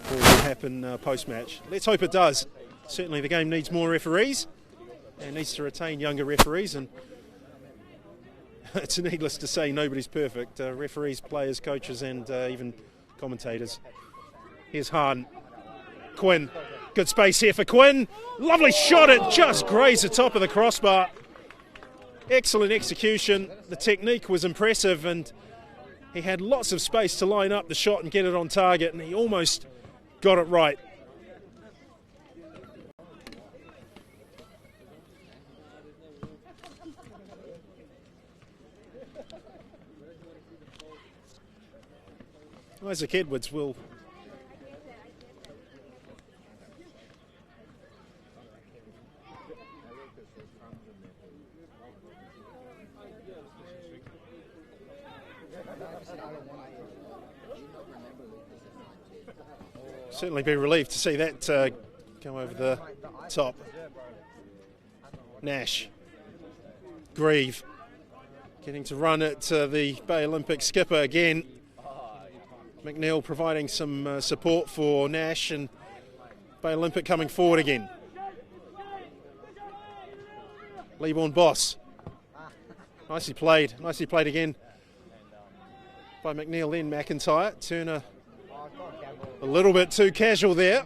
Speaker 1: or will happen post-match. Let's hope it does. Certainly the game needs more referees and needs to retain younger referees, and it's needless to say nobody's perfect. Referees, players, coaches and even commentators. Here's Hahn. Quinn. Good space here for Quinn. Lovely shot, it just grazed the top of the crossbar. Excellent execution. The technique was impressive and he had lots of space to line up the shot and get it on target, and he almost got it right. Isaac Edwards will certainly be relieved to see that go over the top. Nash. Grieve getting to run at the Bay Olympic skipper again. McNeil providing some support for Nash, and Bay Olympic coming forward again. Leeborn Boss. Nicely played again by McNeil, then McIntyre. Turner a little bit too casual there.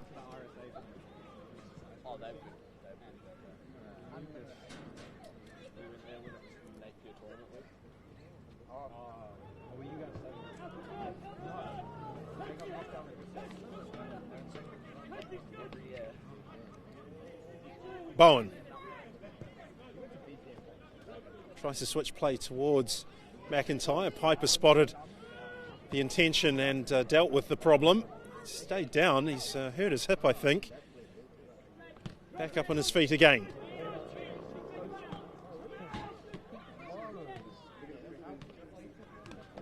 Speaker 1: Bowen tries to switch play towards McIntyre. Piper spotted the intention and dealt with the problem. Stayed down, he's hurt his hip, I think. Back up on his feet again.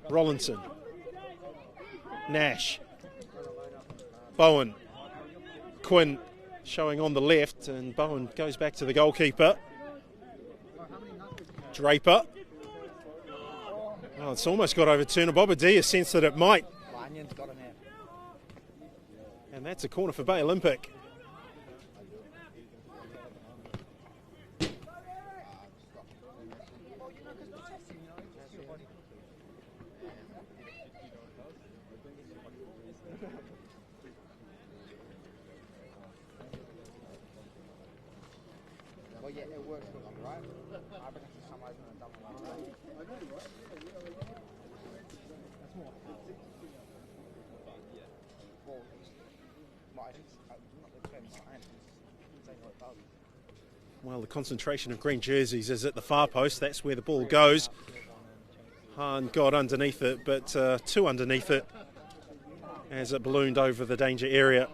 Speaker 1: Rollinson. Nash. Bowen. Quinn showing on the left, and Bowen goes back to the goalkeeper. Draper. Oh, it's almost got over Turner. Bobadilla sensed that it might. And that's a corner for Bay Olympic.
Speaker 5: Well, yeah, it works for them, right? I reckon for some reason they've done one. That's more. Well, not the trend science, it's saying what it does.
Speaker 1: Well, the concentration of green jerseys is at the far post. That's where the ball goes. Hahn got underneath it, but too underneath it as it ballooned over the danger area.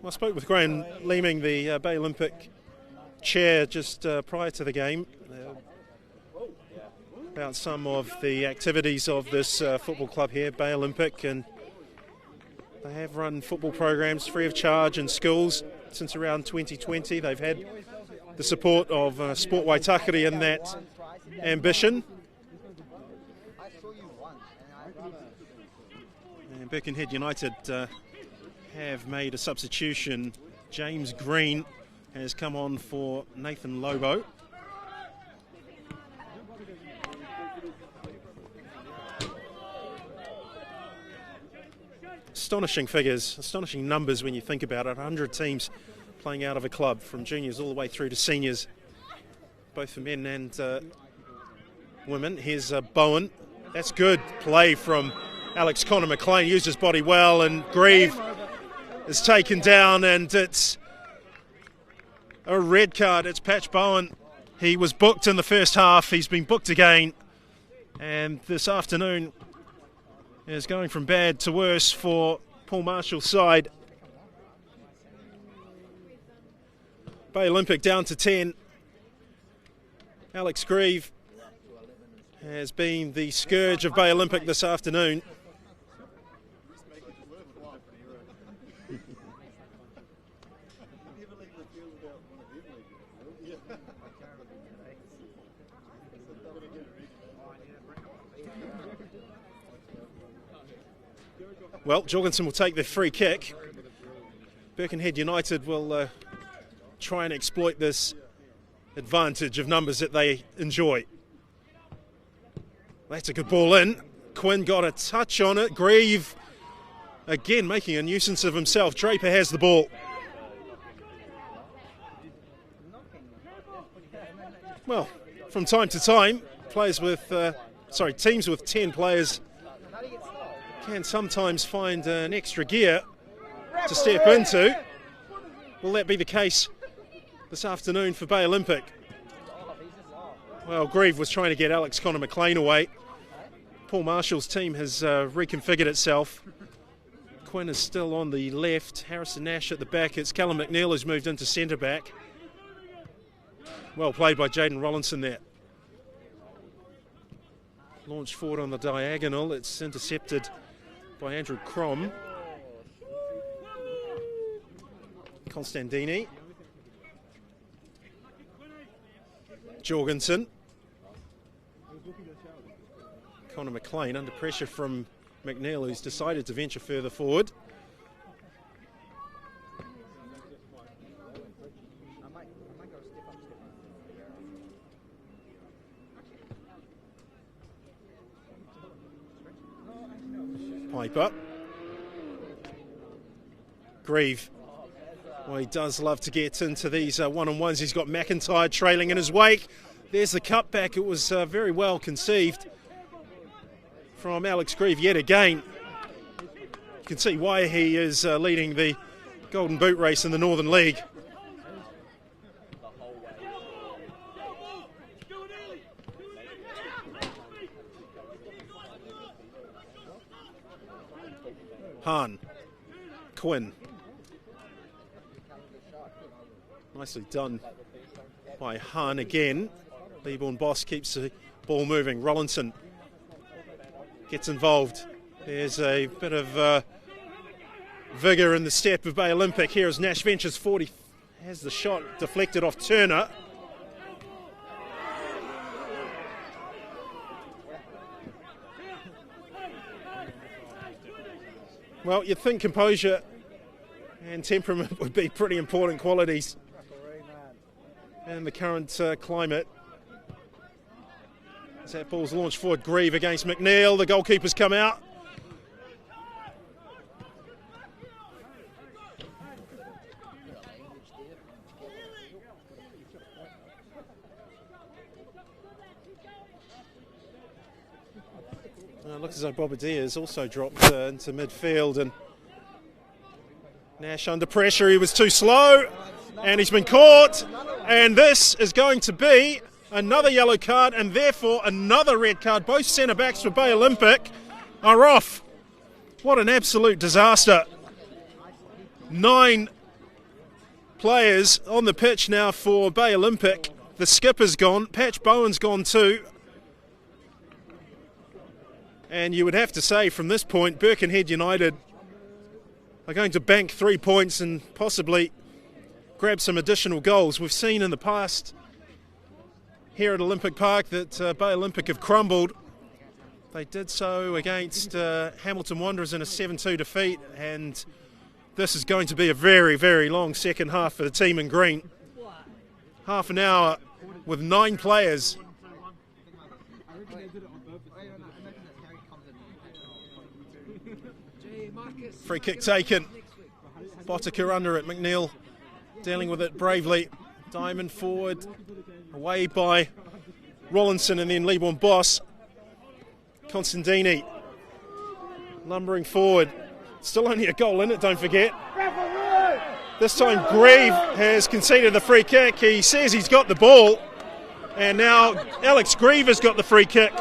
Speaker 1: I spoke with Graham Leeming, the Bay Olympic chair, just prior to the game. about some of the activities of this football club here, Bay Olympic, and they have run football programs free of charge in schools since around 2020. They've had the support of Sport Waitakere in that ambition. And Birkenhead United have made a substitution. James Green has come on for Nathan Lobo. Astonishing figures, astonishing numbers when you think about it. 100 teams playing out of a club, from juniors all the way through to seniors, both for men and women. Here's Bowen. That's good play from Alex Connor McLean. Used his body well, and Grieve is taken down, and it's a red card. It's Patch Bowen. He was booked in the first half. He's been booked again, and this afternoon is going from bad to worse for Paul Marshall's side. Bay Olympic down to 10. Alex Grieve has been the scourge of Bay Olympic this afternoon. Well, Jorgensen will take the free kick. Birkenhead United will try and exploit this advantage of numbers that they enjoy. That's a good ball in. Quinn got a touch on it. Grieve again making a nuisance of himself. Draper has the ball. Well, from time to time, teams with 10 players can sometimes find an extra gear to step into. Will that be the case this afternoon for Bay Olympic? Well, Grieve was trying to get Alex Connor McLean away. Paul Marshall's team has reconfigured itself. Quinn is still on the left. Harrison Nash at the back. It's Callum McNeil who's moved into centre back. Well played by Jaden Rollinson there. Launched forward on the diagonal. It's intercepted by Andrew Crom. Constantini. Jorgensen. Connor McLean under pressure from McNeil, who's decided to venture further forward. Piper. Grieve. Well, he does love to get into these one-on-ones. He's got McIntyre trailing in his wake. There's the cutback. It was very well conceived from Alex Grieve yet again. You can see why he is leading the Golden Boot race in the Northern League. Hahn. Quinn. Nicely done by Hahn again. Leaborn Boss keeps the ball moving. Rollinson gets involved. There's a bit of vigour in the step of Bay Olympic. Here is Nash Ventures 40. Has the shot deflected off Turner. Well, you'd think composure and temperament would be pretty important qualities in the current climate. As that ball's launched forward, Grieve against McNeil. The goalkeeper's come out. It looks as though Bobadilla has also dropped into midfield, and Nash under pressure. He was too slow and he's been caught, and this is going to be another yellow card and therefore another red card. Both centre backs for Bay Olympic are off. What an absolute disaster. 9 players on the pitch now for Bay Olympic. The skipper's gone. Patch Bowen's gone too. And you would have to say from this point, Birkenhead United are going to bank 3 points and possibly grab some additional goals. We've seen in the past here at Olympic Park that Bay Olympic have crumbled. They did so against Hamilton Wanderers in a 7-2 defeat, and this is going to be a very, very long second half for the team in green. Half an hour with 9 players. Free kick taken. Botica under it. McNeil dealing with it bravely. Diamond forward. Away by Rollinson and then Leeborn Boss. Constantini lumbering forward. Still only a goal in it, don't forget. This time Grieve has conceded the free kick. He says he's got the ball. And now Alex Grieve has got the free kick.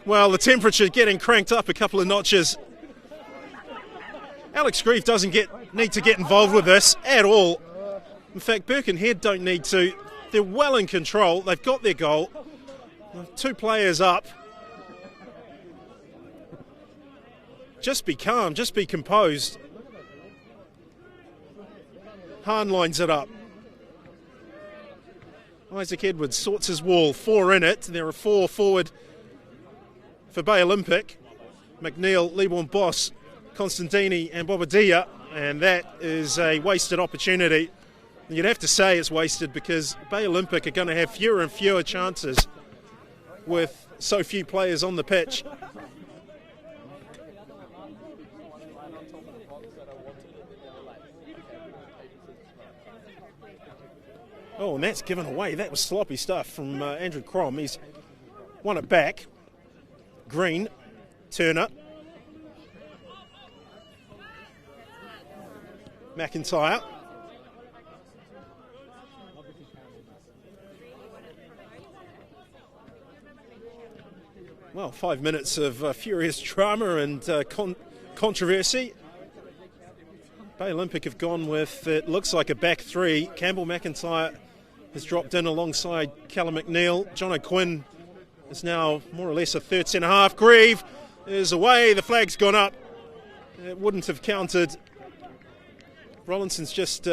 Speaker 1: Well, the temperature getting cranked up a couple of notches. Alex Grieve doesn't need to get involved with this at all. In fact, Birkenhead don't need to. They're well in control. They've got their goal. 2 players up. Just be calm, just be composed. Hahn lines it up. Isaac Edwards sorts his wall. 4 in it. There are 4 forward for Bay Olympic. McNeil, Leeborn Boss, Constantini and Bobadilla, and that is a wasted opportunity. You'd have to say it's wasted because Bay Olympic are going to have fewer and fewer chances with so few players on the pitch. Oh, and that's given away. That was sloppy stuff from Andrew Crom. He's won it back. Green, Turner, McIntyre. Well, 5 minutes of furious drama and controversy. Bay Olympic have gone with, it looks like a back 3. Campbell McIntyre has dropped in alongside Callum McNeil. John O'Quinn is now more or less a third centre half. Grieve is away, the flag's gone up. It wouldn't have counted. Rollinson's just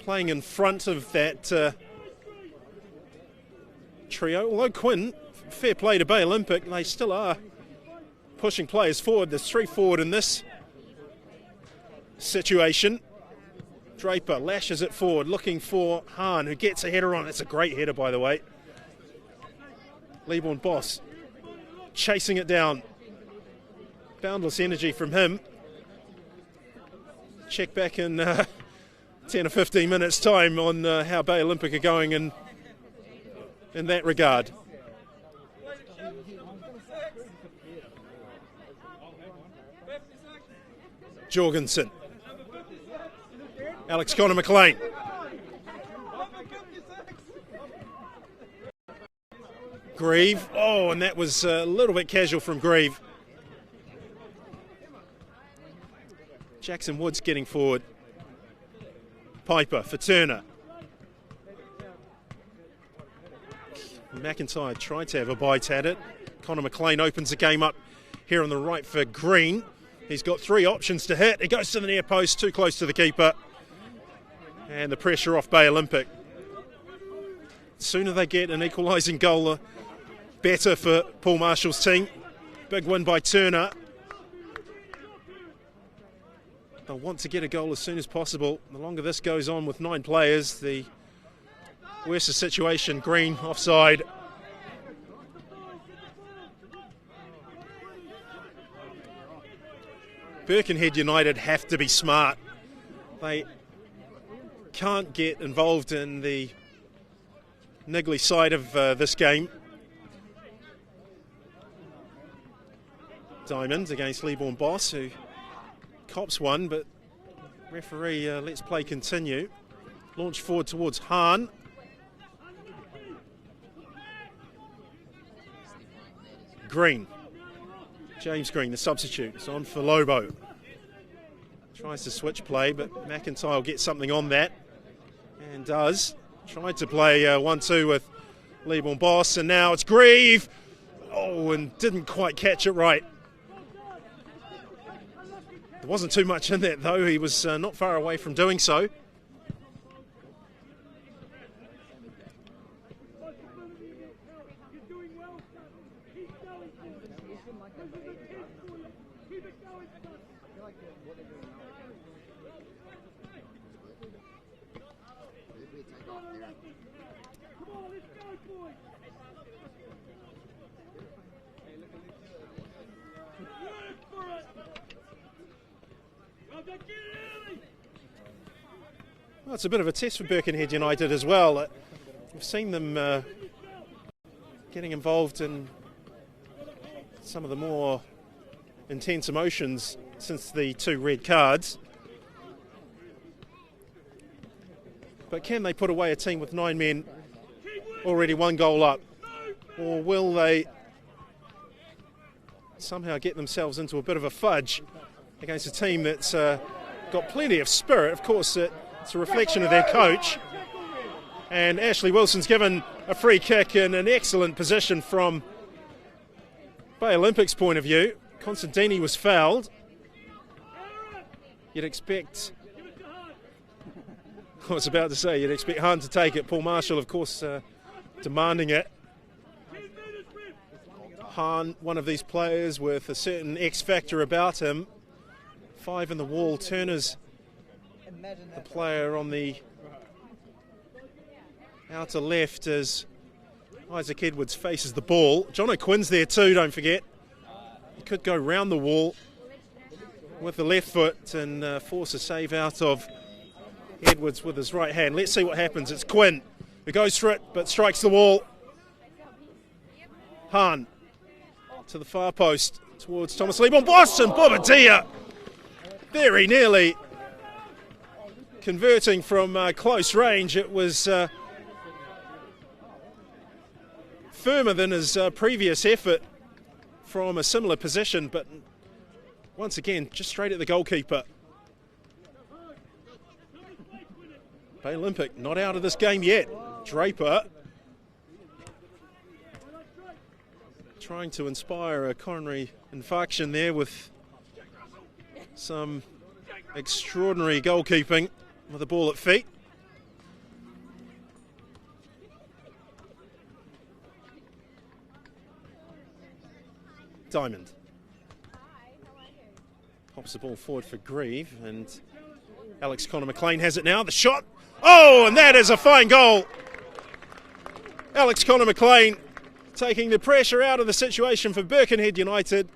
Speaker 1: playing in front of that trio. Although Quinn, fair play to Bay Olympic, they still are pushing players forward. There's 3 forward in this situation. Draper lashes it forward, looking for Hahn, who gets a header on. It's a great header, by the way. Leeborn Boss chasing it down. Boundless energy from him. Check back in 10 or 15 minutes' time on how Bay Olympic are going in that regard. Jorgensen. Alex Connor McLean. Grieve. Oh, and that was a little bit casual from Grieve. Jackson Woods getting forward. Piper for Turner. McIntyre tried to have a bite at it. Connor McLean opens the game up here on the right for Green. He's got 3 options to hit. It goes to the near post, too close to the keeper. And the pressure off Bay Olympic. The sooner they get an equalising goal, the better for Paul Marshall's team. Big win by Turner. They'll want to get a goal as soon as possible. The longer this goes on with 9 players, the worse the situation. Green offside. Birkenhead United have to be smart. They can't get involved in the niggly side of this game. Diamond against Leeborn Boss, who cops one, but referee lets play continue. Launch forward towards Hahn. Green. James Green, the substitute, is on for Lobo. Tries to switch play, but McIntyre will get something on that. And does. Tried to play 1-2 with Leeborn Boss, and now it's Grieve. Oh, and didn't quite catch it right. There wasn't too much in that though, he was not far away from doing so. Well, it's a bit of a test for Birkenhead United as well. We've seen them getting involved in some of the more intense emotions since the 2 red cards. But can they put away a team with 9 men, already 1 goal up? Or will they somehow get themselves into a bit of a fudge against a team that's got plenty of spirit? Of course, it's a reflection of their coach. And Ashley Wilson's given a free kick in an excellent position from Bay Olympics' point of view. Constantini was fouled. You'd expect, I was about to say, you'd expect Hahn to take it. Paul Marshall, of course, demanding it. Hahn, one of these players with a certain X factor about him. 5 in the wall. Turner's the player on the outer left as Isaac Edwards faces the ball. John O'Quinn's there too, don't forget. He could go round the wall with the left foot and force a save out of Edwards with his right hand. Let's see what happens. It's Quinn who goes for it but strikes the wall. Hahn to the far post towards Thomas Leeborn. Boston Bobadilla very nearly converting from close range. It was firmer than his previous effort from a similar position, but once again just straight at the goalkeeper. Bay Olympic not out of this game yet. Draper trying to inspire a coronary infarction there with some extraordinary goalkeeping with the ball at feet. Diamond pops the ball forward for Grieve, and Alex Connor McLean has it now. The shot. Oh, and that is a fine goal. Alex Connor McLean taking the pressure out of the situation for Birkenhead United.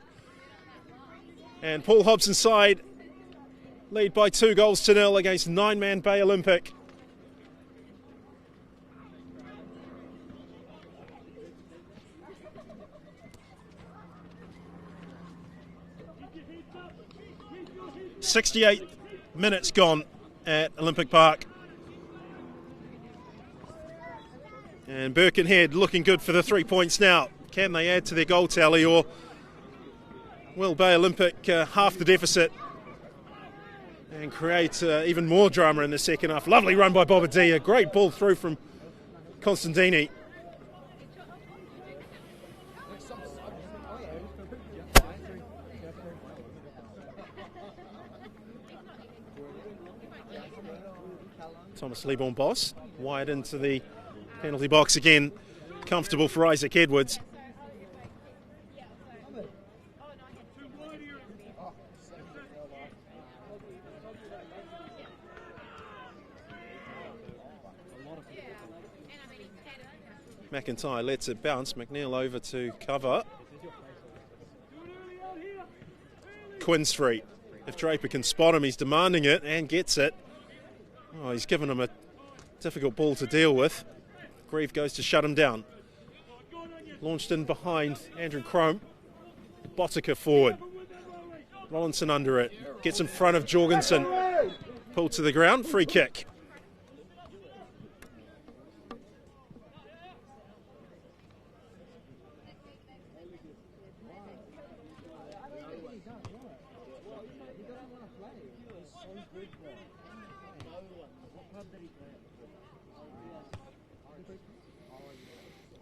Speaker 1: And Paul Hobson's side lead by 2-0 against 9-man Bay Olympic. "68 minutes gone at Olympic Park. And Birkenhead looking good for the 3 points now. Can they add to their goal tally, or will Bay Olympic half the deficit and create even more drama in the second half? Lovely run by Bobadilla. Great ball through from Constantini. Thomas Leeborn Boss wide into the penalty box again. Comfortable for Isaac Edwards. McIntyre lets it bounce. McNeil over to cover. Quinn's free. If Draper can spot him, he's demanding it and gets it. Oh, he's given him a difficult ball to deal with. Grieve goes to shut him down. Launched in behind Andrew Crome. Botica forward. Rollinson under it. Gets in front of Jorgensen. Pulled to the ground. Free kick.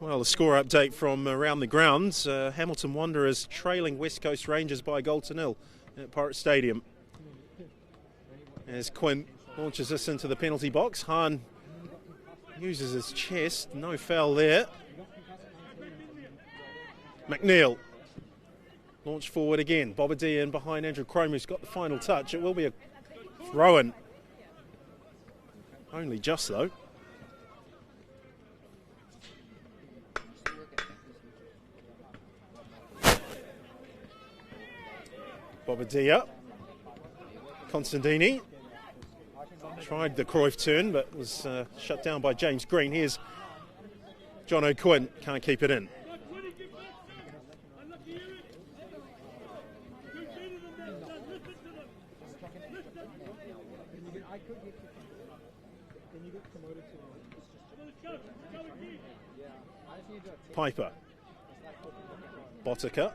Speaker 1: Well, a score update from around the grounds. Hamilton Wanderers trailing West Coast Rangers by a goal to nil at Pirate Stadium. As Quinn launches this into the penalty box, Hahn uses his chest, no foul there. McNeil, launch forward again. Bobadilla in behind Andrew Crome, who's got the final touch. It will be a throw-in. Only just, though. Bobadilla. Constantini tried the Cruyff turn, but was shut down by James Green. Here's John O'Quinn, can't keep it in. Piper, Botica,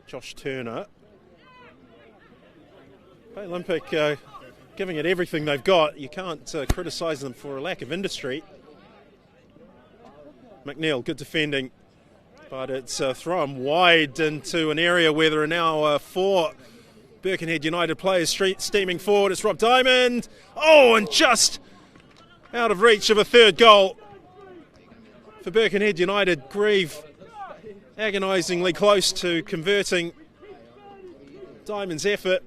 Speaker 1: Josh Turner. Bay Olympic giving it everything they've got. You can't criticise them for a lack of industry. McNeil, good defending, but it's thrown wide into an area where there are now 4 Birkenhead United players steaming forward. It's Rob Diamond. Oh, and just out of reach of a third goal for Birkenhead United. Grieve agonisingly close to converting Diamond's effort.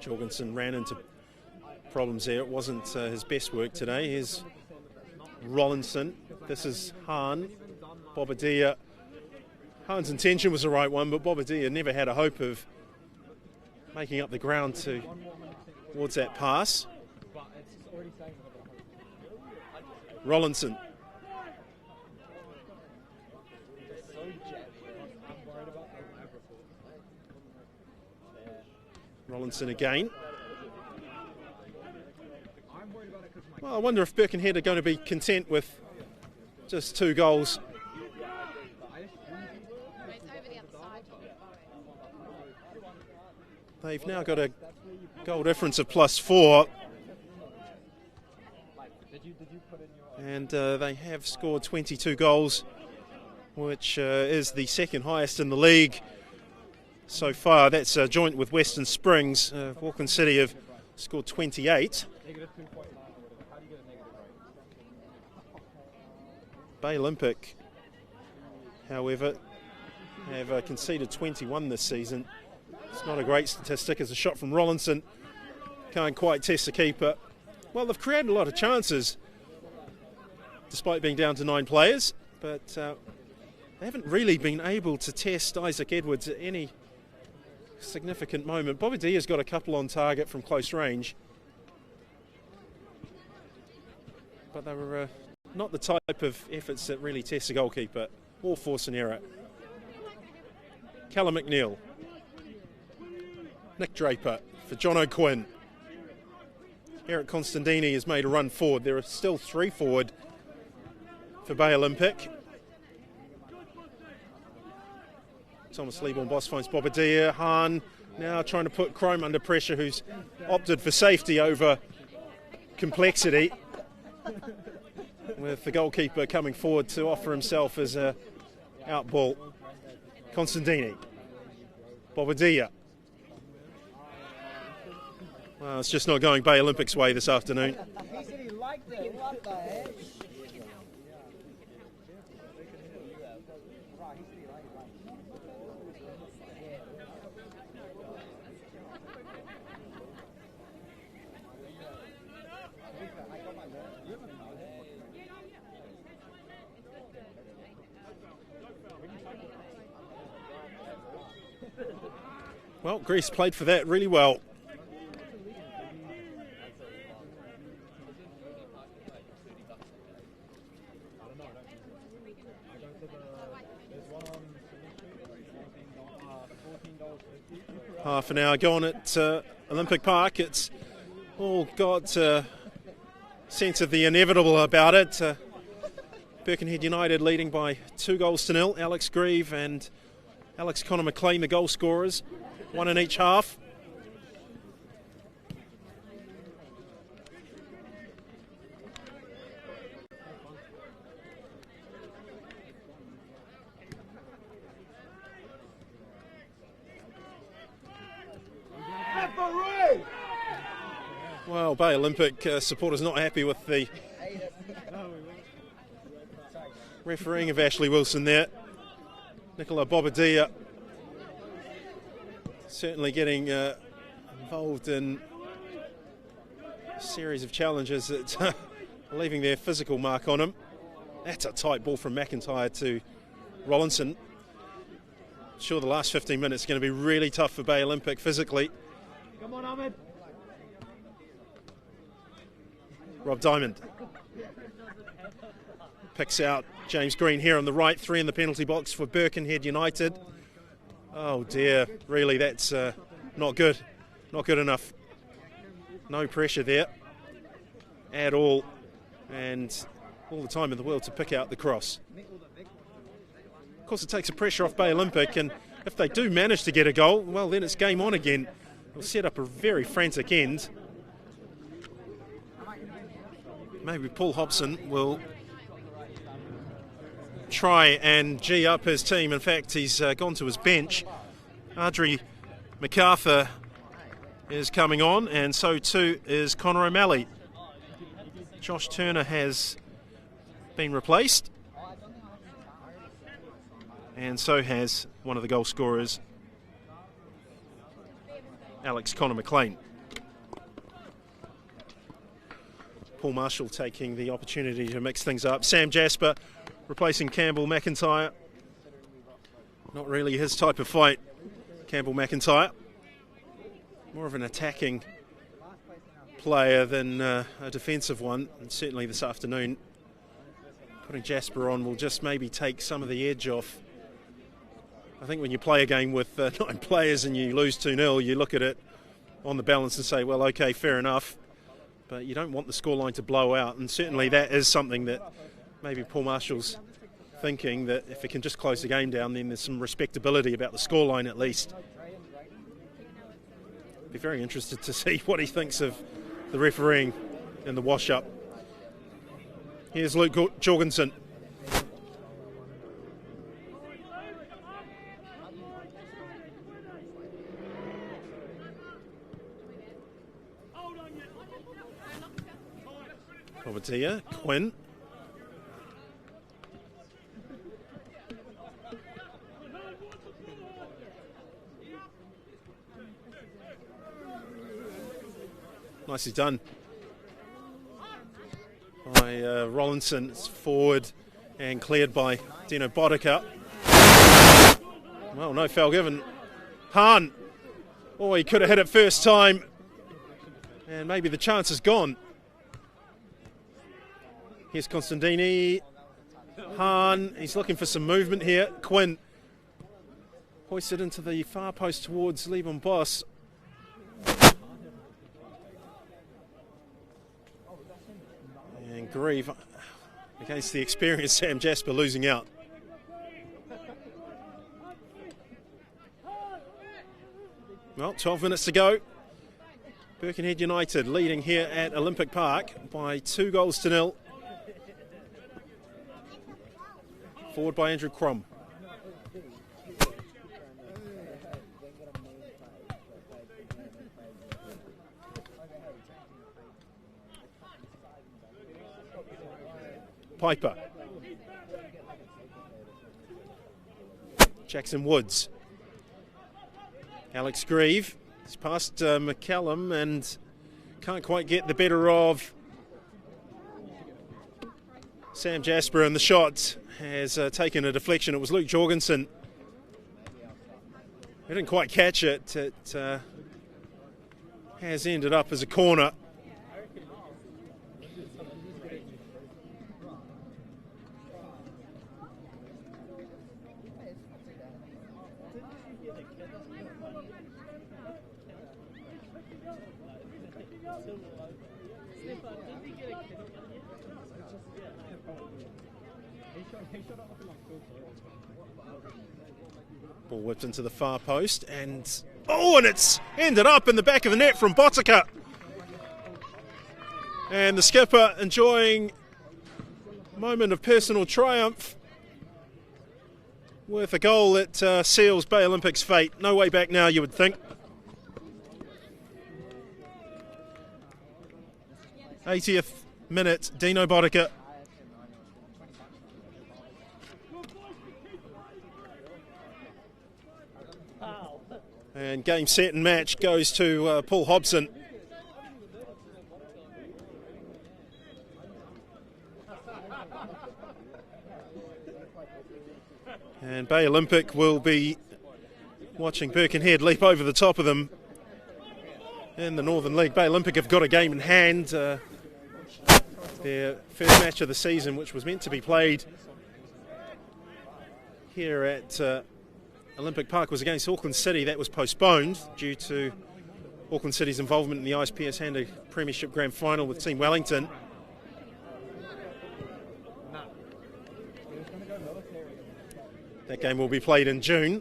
Speaker 1: Jorgensen ran into problems there. It wasn't his best work today. Here's Rollinson. This is Hahn. Bobadilla. Hahn's intention was the right one, but Bobadilla never had a hope of making up the ground towards that pass. Rollinson. Rollinson again. Well, I wonder if Birkenhead are going to be content with just 2 goals. They've now got a goal difference of +4. And they have scored 22 goals, which is the second highest in the league so far. That's joint with Western Springs. Auckland City have scored 28. Bay Olympic, however, have conceded 21 this season. It's not a great statistic. As a shot from Rollinson, can't quite test the keeper. Well, they've created a lot of chances, despite being down to 9 players, but they haven't really been able to test Isaac Edwards at any significant moment. Bobadilla's got a couple on target from close range, but they were not the type of efforts that really test a goalkeeper. All force and error. Callum McNeil. Nick Draper for John O'Quinn. Eric Constantini has made a run forward. There are still 3 forward for Bay Olympic. Thomas Leaborn Boss finds Bobadilla. Hahn now trying to put Crome under pressure, who's opted for safety over complexity, with the goalkeeper coming forward to offer himself as a out ball. Constantini. Bobadilla. Well, it's just not going Bay Olympics way this afternoon.
Speaker 5: He said he liked it. What the heck?
Speaker 1: Well, Greece played for that really well. Half an hour gone at Olympic Park. It's all got a sense of the inevitable about it. Birkenhead United leading by 2-0. Alex Grieve and Alex Connor McLean, the goal scorers, one in each half. Well, Bay Olympic supporters not happy with the refereeing of Ashley Wilson there. Nicola Bobadilla certainly getting involved in a series of challenges that are leaving their physical mark on him. That's a tight ball from McIntyre to Rollinson. Sure, the last 15 minutes are going to be really tough for Bay Olympic physically.
Speaker 3: Come on, Ahmed.
Speaker 1: Rob Diamond picks out James Green here on the right, 3 in the penalty box for Birkenhead United. Oh dear, really that's not good, not good enough. No pressure there at all, and all the time in the world to pick out the cross. Of course it takes the pressure off Bay Olympic, and if they do manage to get a goal, well then it's game on again. It'll set up a very frantic end. Maybe Paul Hobson will try and G up his team. In fact, he's gone to his bench. Audrey MacArthur is coming on, and so too is Connor O'Malley. Josh Turner has been replaced, and so has one of the goal scorers, Alex Connor McLean. Paul Marshall taking the opportunity to mix things up. Sam Jasper replacing Campbell McIntyre. Not really his type of fight, Campbell McIntyre. More of an attacking player than a defensive one. And certainly this afternoon, putting Jasper on will just maybe take some of the edge off. I think when you play a game with 9 players and you lose 2-0, you look at it on the balance and say, well, okay, fair enough. But you don't want the scoreline to blow out, and certainly that is something that maybe Paul Marshall's thinking, that if it can just close the game down, then there's some respectability about the scoreline at least. Be very interested to see what he thinks of the refereeing and the wash-up. Here's Luke Jorgensen. Bobadilla, Quinn. Nicely done by Rollinson. It's forward and cleared by Dino Bodica. Well, no foul given. Hahn. Oh, he could have hit it first time, and maybe the chance is gone. Here's Constantini. Hahn, he's looking for some movement here. Quinn hoisted into the far post towards Levon Boss. And Grieve against the experienced Sam Jasper losing out. Well, 12 minutes to go. Birkenhead United leading here at Olympic Park by 2-0. Forward by Andrew Crum. Piper. Jackson Woods. Alex Grieve. He's past McCallum and can't quite get the better of Sam Jasper, and the shot has taken a deflection. It was Luke Jorgensen. He didn't quite catch it. It has ended up as a corner. Ball whipped into the far post, and it's ended up in the back of the net from Botica. And the skipper enjoying a moment of personal triumph with a goal that seals Bay Olympics' fate. No way back now, you would think. 80th minute, Dino Botica. And game, set and match goes to Paul Hobson. And Bay Olympic will be watching Birkenhead leap over the top of them in the Northern League. Bay Olympic have got a game in hand. Their first match of the season, which was meant to be played here at Olympic Park, was against Auckland City. That was postponed due to Auckland City's involvement in the ISPS Handler Premiership Grand Final with Team Wellington. That game will be played in June.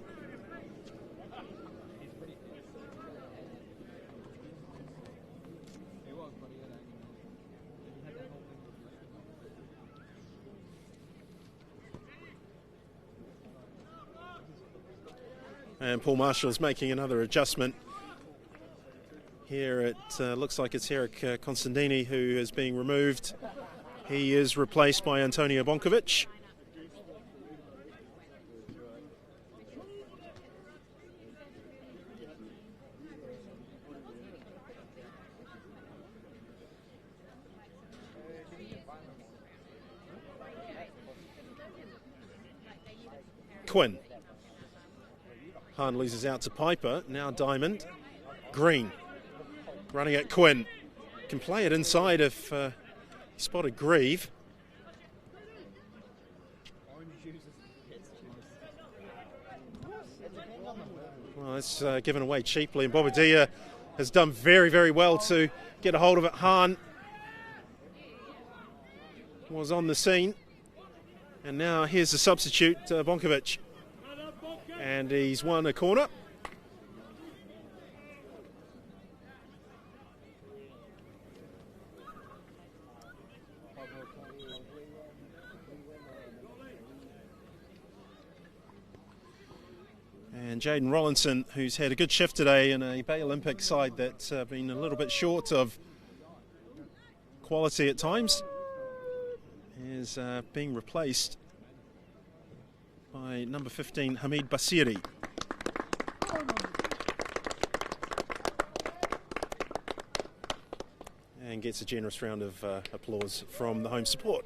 Speaker 1: And Paul Marshall's making another adjustment. Here it looks like it's Eric Constantini who is being removed. He is replaced by Antonio Bonkovic. Quinn. Hahn loses out to Piper. Now Diamond. Green. Running at Quinn. Can play it inside if he spotted Grieve. Well, it's given away cheaply, and Bobadilla has done very, very well to get a hold of it. Hahn was on the scene. And now here's the substitute, Bonkovic. And he's won a corner. And Jaden Rollinson, who's had a good shift today in a Bay Olympic side that's been a little bit short of quality at times, is being replaced by number 15, Hamid Basiri. And gets a generous round of applause from the home support.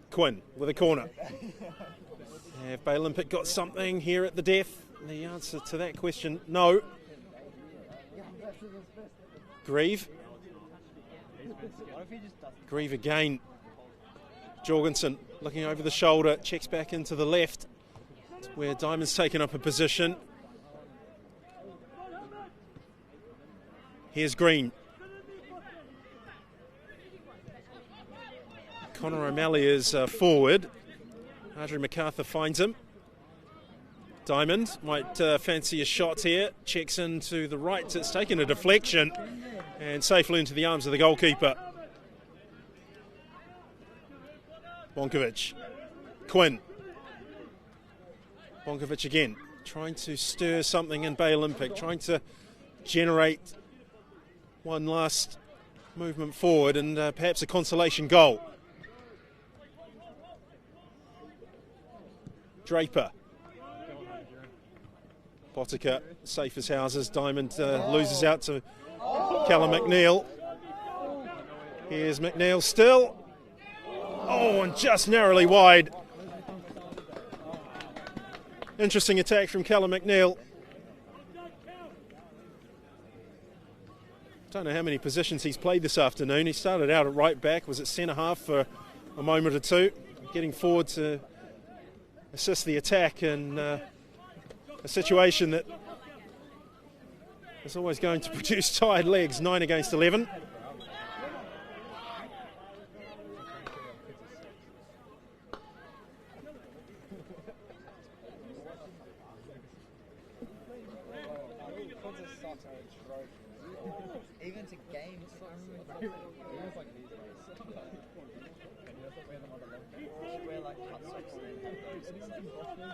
Speaker 1: Quinn with a corner. Have Bay Olympic got something here at the death? The answer to that question, no. Grieve. Grieve again. Jorgensen looking over the shoulder, checks back into the left, where Diamond's taken up a position. Here's Green. Connor O'Malley is forward. Adri MacArthur finds him. Diamond might fancy a shot here. Checks into the right. It's taken a deflection and safely into the arms of the goalkeeper. Bonkovic. Quinn. Bonkovic again. Trying to stir something in Bay Olympic. Trying to generate one last movement forward and perhaps a consolation goal. Draper. Botica, safe as houses. Diamond loses out to Callum McNeil. Here's McNeil still. Oh, and just narrowly wide. Interesting attack from Callum McNeil. Don't know how many positions he's played this afternoon. He started out at right back, was at centre half for a moment or two, getting forward to assist the attack in a situation that is always going to produce tired legs. 9 against 11.
Speaker 5: Even to games, I remember wear like cut socks and then have those.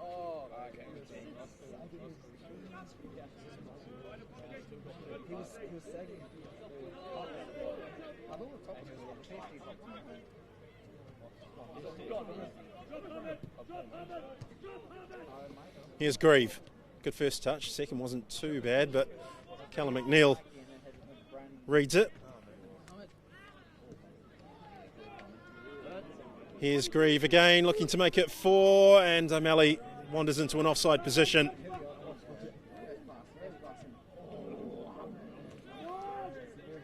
Speaker 5: Oh, okay. He was saying, I thought the top
Speaker 1: Here's Grieve. Good first touch. Second wasn't too bad, but Callum McNeil reads it. Here's Grieve again, looking to make it 4, and O'Malley wanders into an offside position.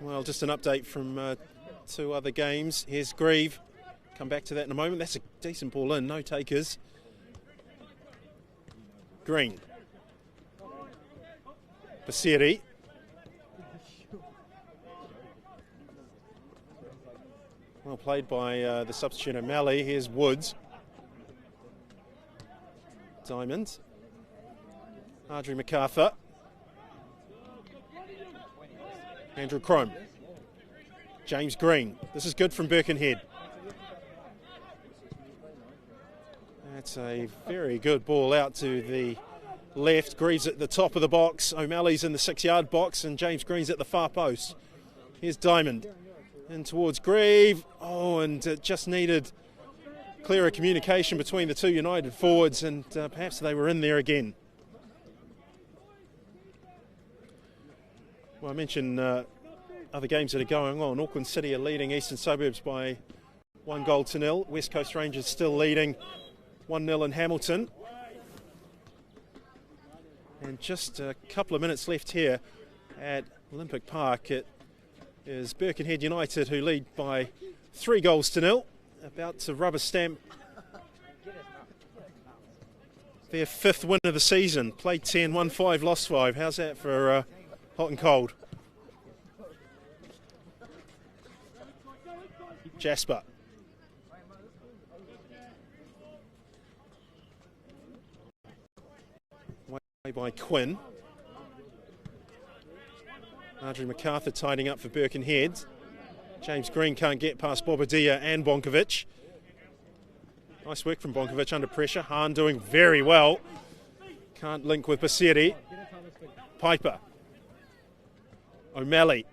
Speaker 1: Well, just an update from 2 other games. Here's Grieve. Come back to that in a moment. That's a decent ball in, no takers. Green. Basiri. Well played by the substitute O'Malley. Here's Woods. Diamond. Audrey MacArthur. Andrew Crome. James Green. This is good from Birkenhead. That's a very good ball out to the left. Grieve's at the top of the box. O'Malley's in the 6-yard box, and James Green's at the far post. Here's Diamond. In towards Grieve. Oh, and it just needed clearer communication between the 2 United forwards, and perhaps they were in there again. Well, I mentioned other games that are going on. Auckland City are leading Eastern Suburbs by 1-0. West Coast Rangers still leading 1-0 in Hamilton. And just a couple of minutes left here at Olympic Park. It is Birkenhead United who lead by 3-0, about to rubber stamp their 5th win of the season. Played 10, won 5, lost 5. How's that for hot and cold? Jasper. Way by Quinn. Audrey MacArthur tidying up for Birkenhead. James Green can't get past Bobadilla and Bonkovic. Nice work from Bonkovic under pressure. Hahn doing very well. Can't link with Basiri. Piper. O'Malley.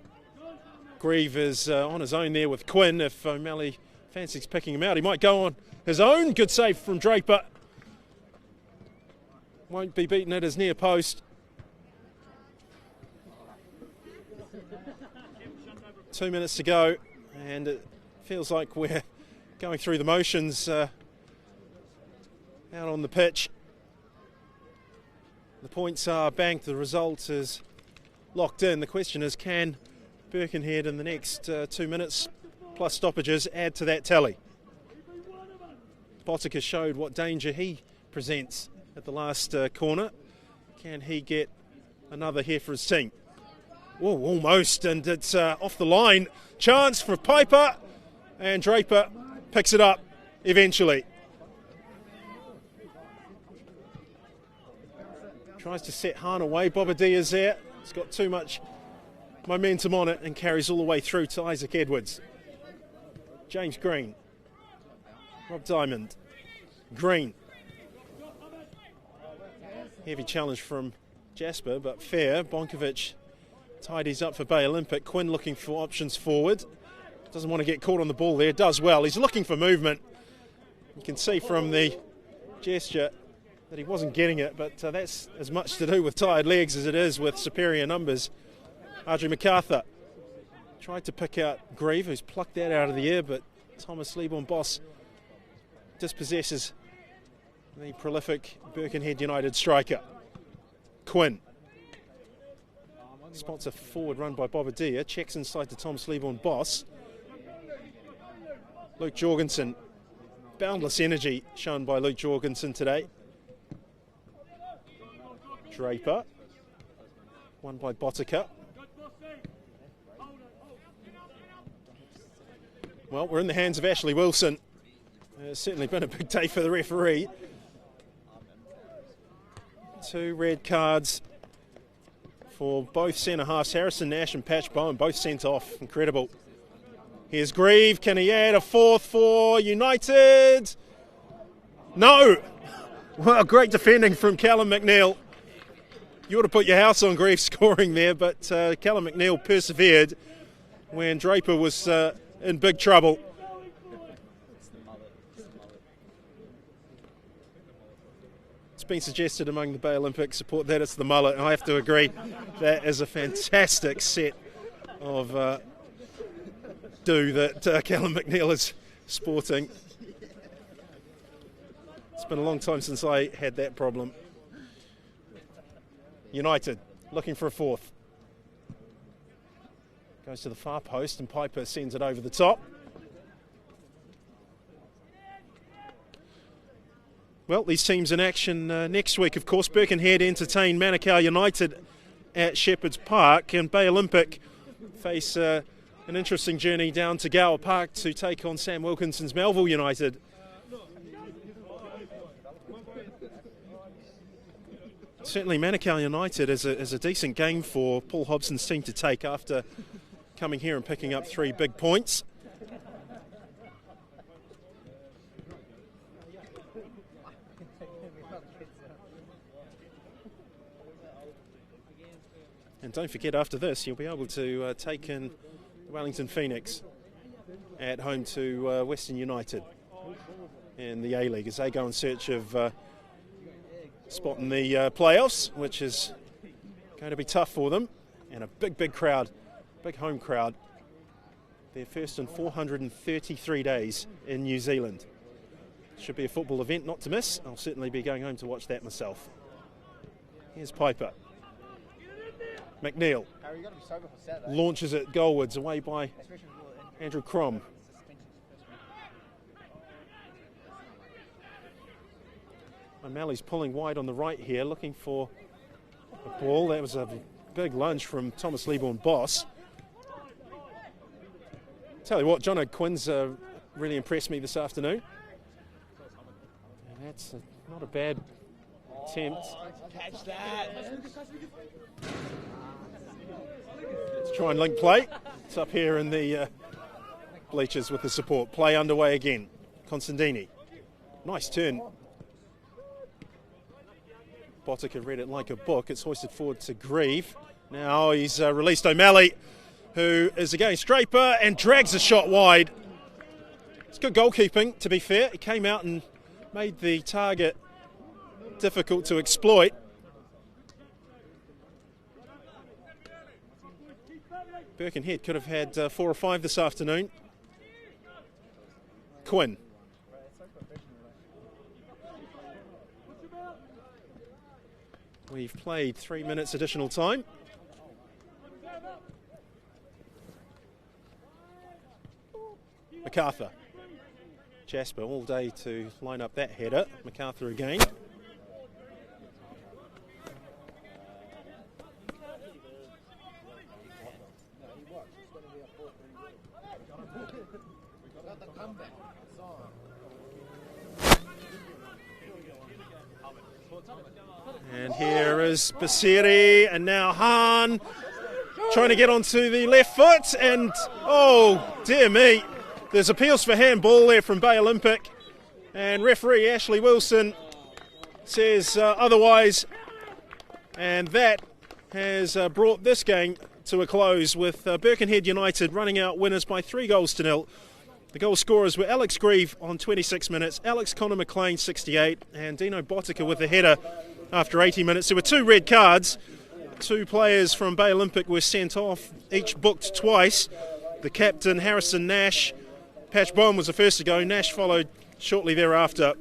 Speaker 1: Grieve is on his own there with Quinn. If O'Malley fancies picking him out, he might go on his own. Good save from Draper. Won't be beaten at his near post. 2 minutes to go, and it feels like we're going through the motions out on the pitch. The points are banked, the result is locked in. The question is, can Birkenhead in the next 2 minutes plus stoppages add to that tally? Botica showed what danger he presents at the last corner. Can he get another here for his team? Oh, almost, and it's off the line. Chance for Piper, and Draper picks it up eventually. Tries to set Hahn away. Bobadilla's there. It's got too much momentum on it and carries all the way through to Isaac Edwards. James Green. Rob Diamond. Green. Heavy challenge from Jasper, but fair. Bonkovic tidies up for Bay Olympic. Quinn looking for options forward. Doesn't want to get caught on the ball there. Does well. He's looking for movement. You can see from the gesture that he wasn't getting it, but that's as much to do with tired legs as it is with superior numbers. Audrey MacArthur tried to pick out Grieve, who's plucked that out of the air, but Thomas Leaborn-Boss dispossesses the prolific Birkenhead United striker. Quinn. Spots a forward run by Bobadilla. Checks inside to Thomas Leaborn-Boss. Luke Jorgensen boundless energy shown by Luke Jorgensen today. Draper, won by Botica. Well, we're in the hands of Ashley Wilson. It's certainly been a big day for the referee. 2 red cards for both centre halves, Harrison Nash and Patch Bowen, both sent off. Incredible. Here's Grieve. Can he add a 4th for United? No! Well, great defending from Callum McNeil. You ought to put your house on Grieve scoring there, but Callum McNeil persevered when Draper was in big trouble. It's been suggested among the Bay Olympic support that it's the mullet, and I have to agree that is a fantastic set of do that Callum McNeil is sporting. It's been a long time since I had that problem. United looking for a 4th. Goes to the far post and Piper sends it over the top. Well, these teams in action next week, of course. Birkenhead entertain Manukau United at Shepherds Park, and Bay Olympic face an interesting journey down to Gower Park to take on Sam Wilkinson's Melville United. Certainly Manukau United is a decent game for Paul Hobson's team to take after coming here and picking up 3 big points. And don't forget, after this, you'll be able to take in the Wellington Phoenix at home to Western United in the A-League as they go in search of spot in the playoffs, which is going to be tough for them. And a big crowd, big home crowd. Their first in 433 days in New Zealand. Should be a football event not to miss. I'll certainly be going home to watch that myself. Here's Piper. McNeil launches it goalwards, away by Andrew Crom. O'Malley's pulling wide on the right here, looking for a ball. That was a big lunge from Thomas Leaborn Boss. Tell you what, John O'Quinn's really impressed me this afternoon. And that's not a bad attempt.
Speaker 5: Catch that.
Speaker 1: Let's try and link play. It's up here in the bleachers with the support. Play underway again. Constantini. Nice turn. Botica read it like a book. It's hoisted forward to Grieve. Now he's released O'Malley, who is against Draper and drags a shot wide. It's good goalkeeping, to be fair. He came out and made the target difficult to exploit. Birkenhead could have had 4 or 5 this afternoon. Quinn. We've played 3 minutes additional time. MacArthur. Jasper all day to line up that header. MacArthur again. And here is Basiri, and now Hahn trying to get onto the left foot, and oh dear me, there's appeals for handball there from Bay Olympic, and referee Ashley Wilson says otherwise, and that has brought this game to a close with Birkenhead United running out winners by 3-0. The goal scorers were Alex Grieve on 26 minutes, Alex Connor McLean 68, and Dino Botica with the header after 80 minutes. There were 2 red cards. 2 players from Bay Olympic were sent off, each booked twice. The captain, Harrison Nash. Patch Bowen was the first to go. Nash followed shortly thereafter.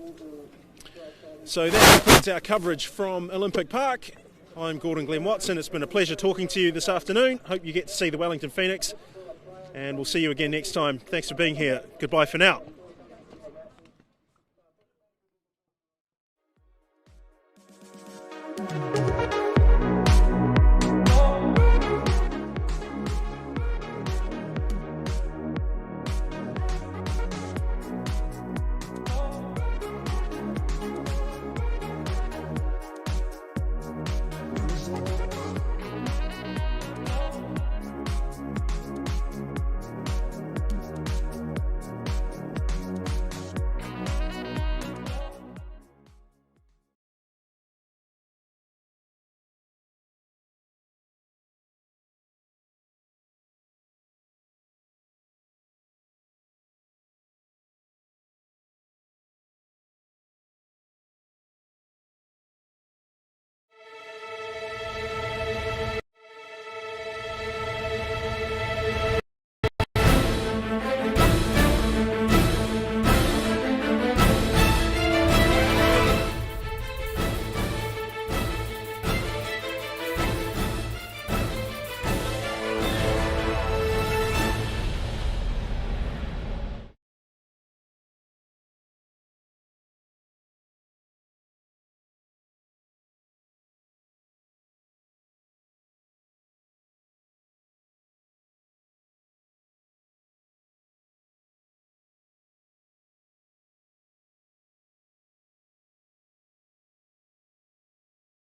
Speaker 1: So that concludes our coverage from Olympic Park. I'm Gordon Glenn Watson. It's been a pleasure talking to you this afternoon. Hope you get to see the Wellington Phoenix. And we'll see you again next time. Thanks for being here. Goodbye for now.